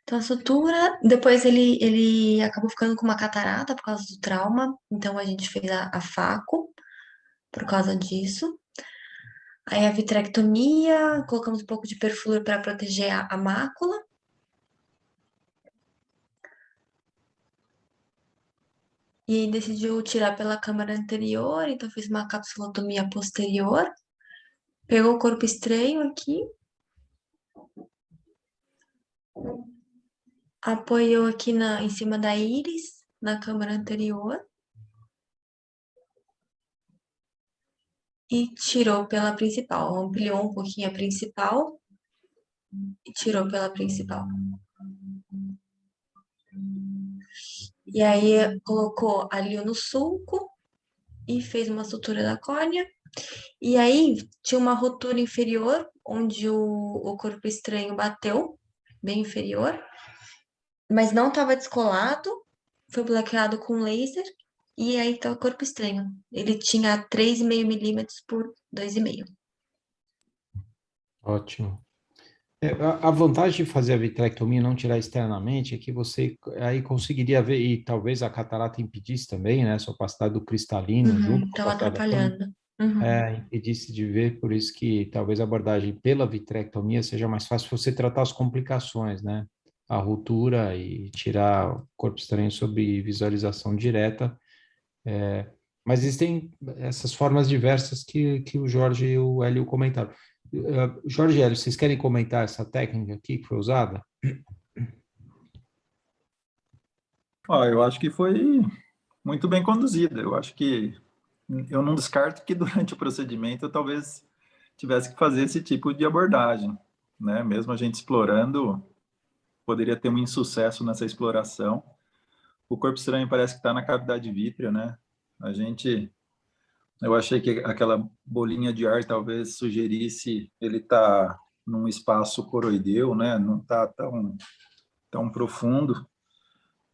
Então, a sutura, depois ele acabou ficando com uma catarata por causa do trauma, então a gente fez a faco por causa disso. Aí a vitrectomia, colocamos um pouco de perfluor para proteger a mácula. E aí decidiu tirar pela câmara anterior, então fiz uma capsulotomia posterior. Pegou o corpo estranho aqui. Apoiou aqui em cima da íris, na câmara anterior. E tirou pela principal. Ampliou um pouquinho a principal e tirou pela principal. E aí colocou ali no sulco e fez uma sutura da córnea. E aí tinha uma rotura inferior, onde o corpo estranho bateu, bem inferior, mas não estava descolado, foi bloqueado com laser, e aí tá o corpo estranho. Ele tinha 3,5 milímetros por 2,5. Ótimo. A vantagem de fazer a vitrectomia e não tirar externamente é que você aí conseguiria ver, e talvez a catarata impedisse também, né? Essa opacidade do cristalino junto. Estava atrapalhando. Impedisse de ver, por isso que talvez a abordagem pela vitrectomia seja mais fácil você tratar as complicações, né? A ruptura e tirar o corpo estranho sob visualização direta. Mas existem essas formas diversas que o Jorge e o Hélio comentaram. Jorge e Hélio, vocês querem comentar essa técnica aqui que foi usada? Eu acho que foi muito bem conduzida. Eu acho que eu não descarto que durante o procedimento eu talvez tivesse que fazer esse tipo de abordagem, né? Mesmo a gente explorando, poderia ter um insucesso nessa exploração. O corpo estranho parece que está na cavidade vítrea, né? Eu achei que aquela bolinha de ar talvez sugerisse ele tá num espaço coroideu, né? Não está tão profundo,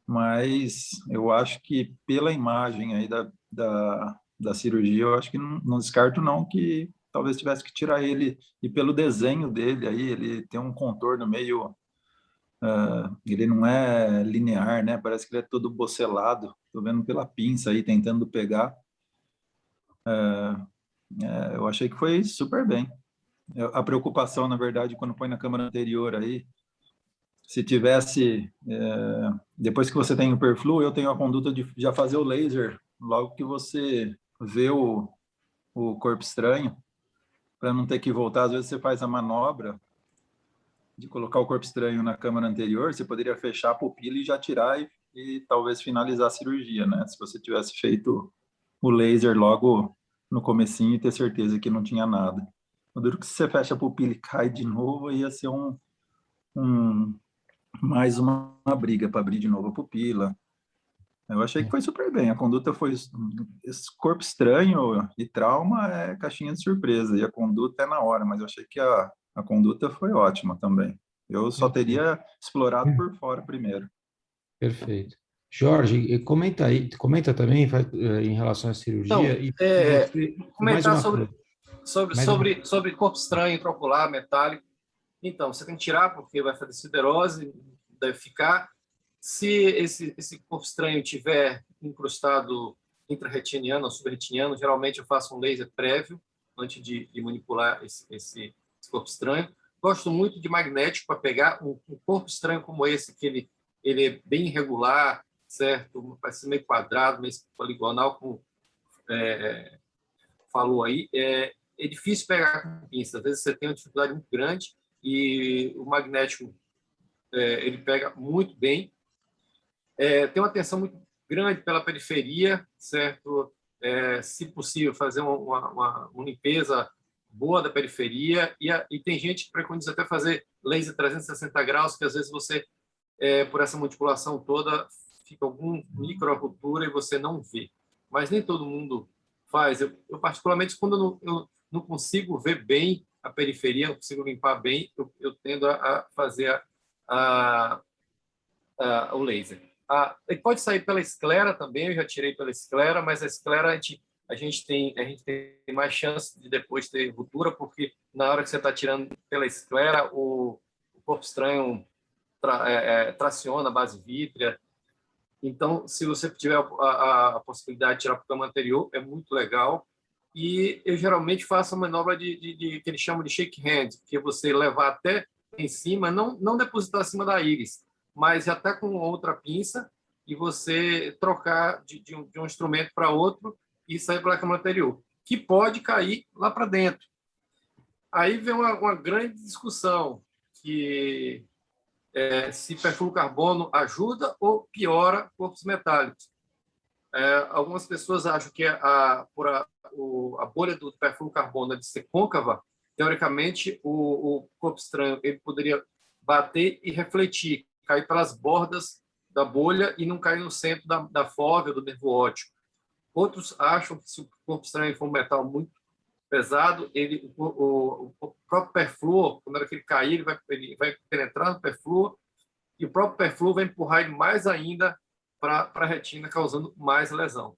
mas eu acho que pela imagem aí da cirurgia, eu acho que não descarto não que talvez tivesse que tirar ele, e pelo desenho dele aí, ele tem um contorno meio... ele não é linear, né? Parece que ele é todo bocelado. Estou vendo pela pinça aí, tentando pegar. Eu achei que foi super bem. A preocupação, na verdade, quando põe na câmara anterior aí, se tivesse, depois que você tem o perflu, eu tenho a conduta de já fazer o laser logo que você vê o corpo estranho, para não ter que voltar. Às vezes você faz a manobra de colocar o corpo estranho na câmara anterior, você poderia fechar a pupila e já tirar e talvez finalizar a cirurgia, né? Se você tivesse feito o laser logo no comecinho e ter certeza que não tinha nada. O duro que você fecha a pupila e cai de novo, ia ser mais uma briga para abrir de novo a pupila. Eu achei que foi super bem. A conduta foi... Esse corpo estranho e trauma é caixinha de surpresa, e a conduta é na hora, mas eu achei que a conduta foi ótima também. Eu só teria explorado por fora primeiro. Perfeito. Jorge, comenta também em relação à cirurgia. Então, comentar sobre corpo estranho, intraocular, metálico. Então, você tem que tirar porque vai fazer siderose, deve ficar. Se esse corpo estranho tiver incrustado intrarretiniano ou subretiniano, geralmente eu faço um laser prévio antes de manipular esse corpo estranho. Gosto muito de magnético para pegar um corpo estranho como esse, que ele é bem irregular, certo? Parece meio quadrado, meio poligonal, como falou aí. É difícil pegar com pinça. Às vezes você tem uma dificuldade muito grande e o magnético ele pega muito bem. Tem uma tensão muito grande pela periferia, certo? Se possível, fazer uma limpeza boa da periferia. E tem gente que preconiza até fazer laser 360 graus, que às vezes você, por essa manipulação toda, fica algum micro-ruptura e você não vê. Mas nem todo mundo faz. Eu particularmente, quando eu não consigo ver bem a periferia, não consigo limpar bem, eu tendo a fazer o laser. Ele pode sair pela esclera também, eu já tirei pela esclera, mas a esclera a gente tem mais chance de depois ter ruptura, porque na hora que você está tirando pela esclera, o corpo estranho traciona a base vítrea. Então, se você tiver a possibilidade de tirar para o cama anterior, é muito legal. E eu geralmente faço a manobra que eles chamam de shake hand, que é você levar até em cima, não depositar acima da íris, mas até com outra pinça, e você trocar de um instrumento para outro e sair pela câmara anterior, que pode cair lá para dentro. Aí vem uma grande discussão, que se perfluorocarbono ajuda ou piora corpos metálicos. Algumas pessoas acham que a bolha do perfluorocarbono de ser côncava, teoricamente, o corpo estranho ele poderia bater e refletir, cair pelas bordas da bolha e não cair no centro da fóvea, do nervo óptico. Outros acham que se o corpo estranho for um metal muito pesado, o próprio perfluor, quando ele cair, ele vai penetrar no perfluor e o próprio perfluor vai empurrar ele mais ainda para a retina, causando mais lesão.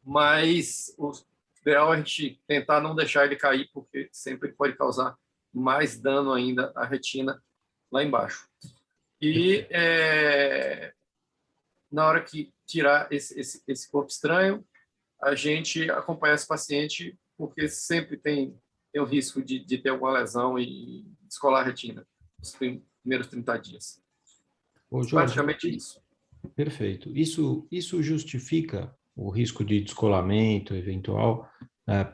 Mas o ideal é a gente tentar não deixar ele cair, porque sempre ele pode causar mais dano ainda à retina lá embaixo. E na hora que tirar esse corpo estranho, a gente acompanha esse paciente, porque sempre tem o risco de ter alguma lesão e descolar a retina nos primeiros 30 dias. Ô, Jorge, praticamente isso. Perfeito. Isso justifica o risco de descolamento eventual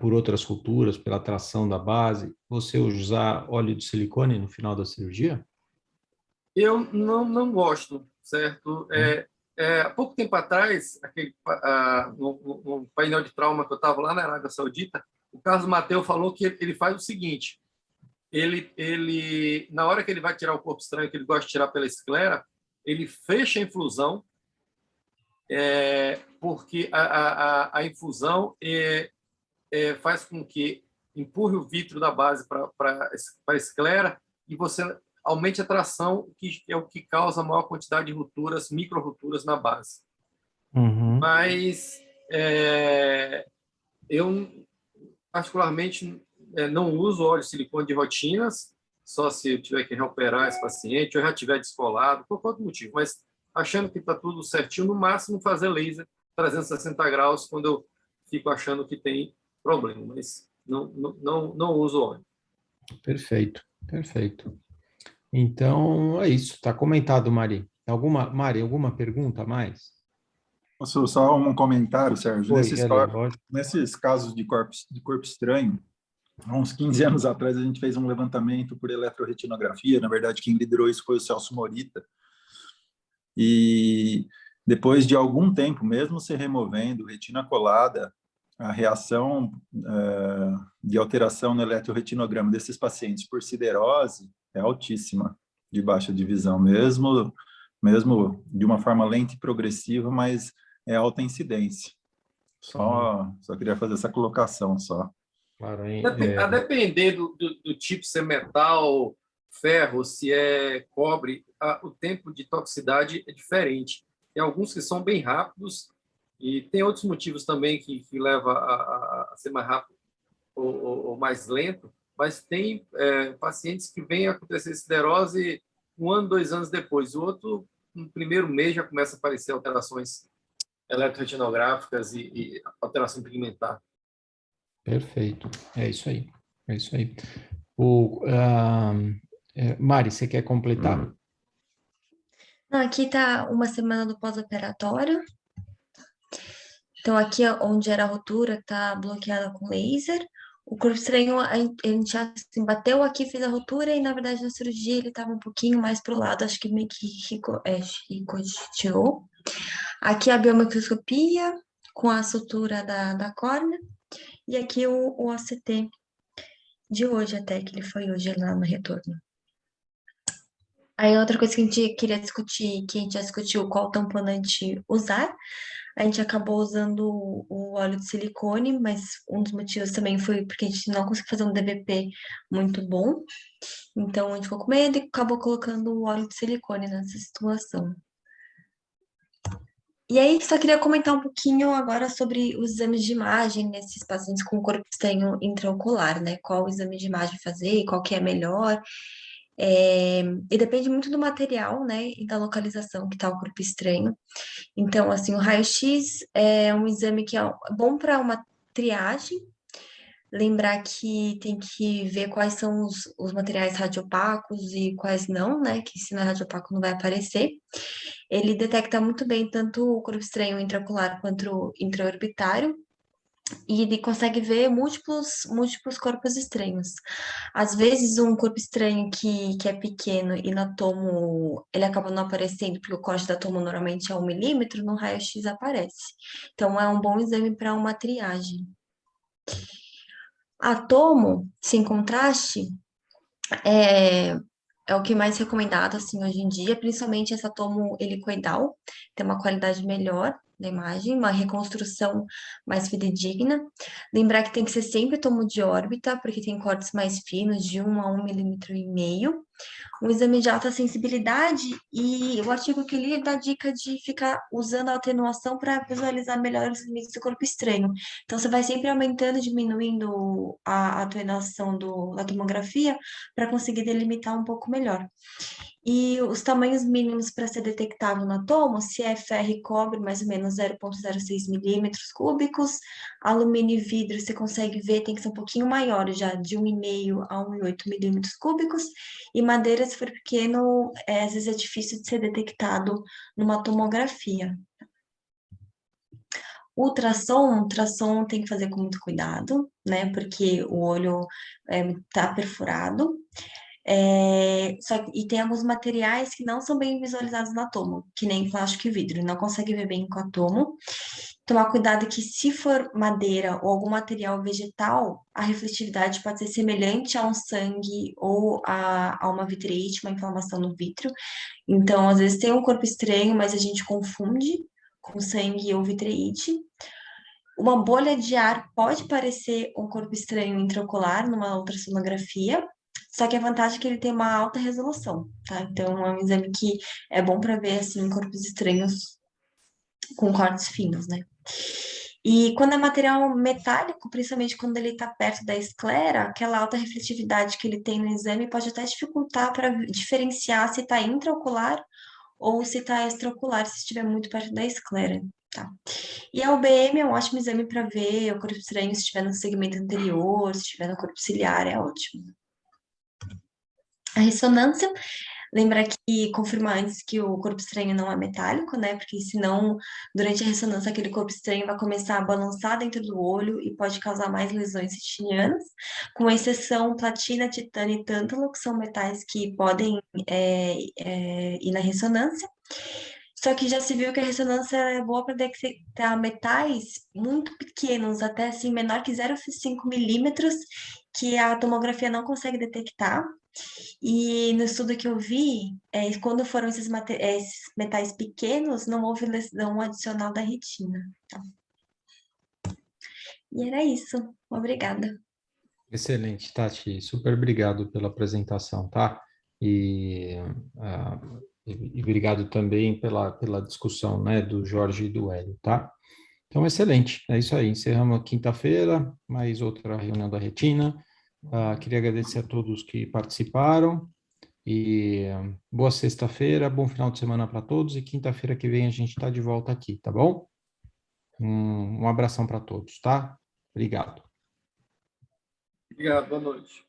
por outras culturas, pela tração da base, você usar óleo de silicone no final da cirurgia? Eu não gosto, certo? Há pouco tempo atrás, no painel de trauma que eu estava lá na Arábia Saudita, o Carlos Mateu falou que ele faz o seguinte: ele na hora que ele vai tirar o corpo estranho, que ele gosta de tirar pela esclera, ele fecha a infusão, porque a infusão faz com que empurre o vítreo da base para a esclera e você aumente a tração, que é o que causa a maior quantidade de rupturas, micro-rupturas na base. Uhum. Mas eu, particularmente, não uso óleo de silicone de rotinas, só se eu tiver que reoperar esse paciente, ou já tiver descolado, por qualquer motivo. Mas achando que está tudo certinho, no máximo fazer laser 360 graus quando eu fico achando que tem problema, mas não uso óleo. Perfeito, perfeito. Então, é isso. Está comentado, Mari. Mari, alguma pergunta a mais? Posso só um comentário, Sérgio? Oi, lógico. Nesses casos de corpo estranho, há uns 15 anos atrás, a gente fez um levantamento por eletroretinografia. Na verdade, quem liderou isso foi o Celso Morita. E depois de algum tempo, mesmo se removendo retina colada, a reação de alteração no eletroretinograma desses pacientes por siderose é altíssima, de baixa divisão, mesmo de uma forma lenta e progressiva, mas é alta incidência. Só queria fazer essa colocação só. Claro, A depender do tipo, se é metal, ferro, se é cobre, o tempo de toxicidade é diferente. Tem alguns que são bem rápidos e tem outros motivos também que levam a ser mais rápido ou mais lento, mas tem pacientes que vêm a acontecer siderose 1 ano, 2 anos depois. O outro, no primeiro mês, já começa a aparecer alterações eletroretinográficas e alteração pigmentar. Perfeito, é isso aí. É isso aí. Mari, você quer completar? Não, aqui está uma semana do pós-operatório. Então, aqui onde era a rotura, está bloqueada com laser. O corpo estranho, a gente assim, bateu aqui, fez a rotura, e na verdade na cirurgia ele estava um pouquinho mais para o lado, acho que meio que ricocheteou. Aqui a biomicroscopia com a sutura da córnea, e aqui o ACT de hoje até, que ele foi hoje lá no retorno. Aí outra coisa que a gente queria discutir, que a gente já discutiu qual tamponante usar, a gente acabou usando o óleo de silicone, mas um dos motivos também foi porque a gente não conseguiu fazer um DVP muito bom, então a gente ficou com medo e acabou colocando o óleo de silicone nessa situação. E aí, só queria comentar um pouquinho agora sobre os exames de imagem nesses pacientes com corpo estranho intraocular, né? Qual exame de imagem fazer, qual que é melhor. E depende muito do material, né? E da localização que está o corpo estranho. Então, assim, o raio-x é um exame que é bom para uma triagem. Lembrar que tem que ver quais são os materiais radiopacos e quais não, né? Que se não é radiopaco não vai aparecer. Ele detecta muito bem tanto o corpo estranho intraocular quanto o intraorbitário, e ele consegue ver múltiplos corpos estranhos. Às vezes, um corpo estranho que é pequeno e no tomo ele acaba não aparecendo, porque o corte da tomo normalmente é 1 milímetro, no raio-x aparece. Então, é um bom exame para uma triagem. A tomo, sem contraste, é o que é mais recomendado, assim, hoje em dia, principalmente essa tomo helicoidal, tem uma qualidade melhor da imagem, uma reconstrução mais fidedigna. Lembrar que tem que ser sempre tomo de órbita, porque tem cortes mais finos, de 1 a 1,5 milímetro. Um exame de alta sensibilidade, e o artigo que li dá dica de ficar usando a atenuação para visualizar melhor os limites do corpo estranho. Então, você vai sempre aumentando e diminuindo a atenuação da tomografia para conseguir delimitar um pouco melhor. E os tamanhos mínimos para ser detectável na tomo, se é ferro e cobre, mais ou menos 0,06 milímetros cúbicos, alumínio e vidro, você consegue ver, tem que ser um pouquinho maior já, de 1,5 a 1,8 milímetros cúbicos, e madeira, se for pequeno, às vezes é difícil de ser detectado numa tomografia. Ultrassom tem que fazer com muito cuidado, né, porque o olho está perfurado. E tem alguns materiais que não são bem visualizados na tomo, que nem plástico e vidro, não consegue ver bem com a tomo. Tomar cuidado que, se for madeira ou algum material vegetal, a refletividade pode ser semelhante a um sangue ou a uma vitreite, uma inflamação no vítreo. Então, às vezes tem um corpo estranho, mas a gente confunde com sangue ou vitreite. Uma bolha de ar pode parecer um corpo estranho intraocular numa ultrassonografia, só que a vantagem é que ele tem uma alta resolução, tá? Então, é um exame que é bom para ver, assim, corpos estranhos com cortes finos, né? E quando é material metálico, principalmente quando ele está perto da esclera, aquela alta refletividade que ele tem no exame pode até dificultar para diferenciar se está intraocular ou se está extraocular, se estiver muito perto da esclera, tá? E a UBM é um ótimo exame para ver o corpo estranho se estiver no segmento anterior, se estiver no corpo ciliar, é ótimo. A ressonância, lembra que confirmar antes que o corpo estranho não é metálico, né? Porque senão, durante a ressonância, aquele corpo estranho vai começar a balançar dentro do olho e pode causar mais lesões retinianas, com exceção platina, titânio e tântalo, que são metais que podem ir na ressonância. Só que já se viu que a ressonância é boa para detectar metais muito pequenos, até assim, menor que 0,5 milímetros, que a tomografia não consegue detectar. E no estudo que eu vi, quando foram esses metais pequenos, não houve lesão adicional da retina. Tá? E era isso. Obrigada. Excelente, Tati. Super obrigado pela apresentação, tá? E obrigado também pela discussão, né, do Jorge e do Hélio, tá? Então, excelente. É isso aí. Encerramos quinta-feira, mais outra reunião da Retina. Queria agradecer a todos que participaram e boa sexta-feira, bom final de semana para todos e quinta-feira que vem a gente está de volta aqui, tá bom? Um abração para todos, tá? Obrigado. Obrigado, boa noite.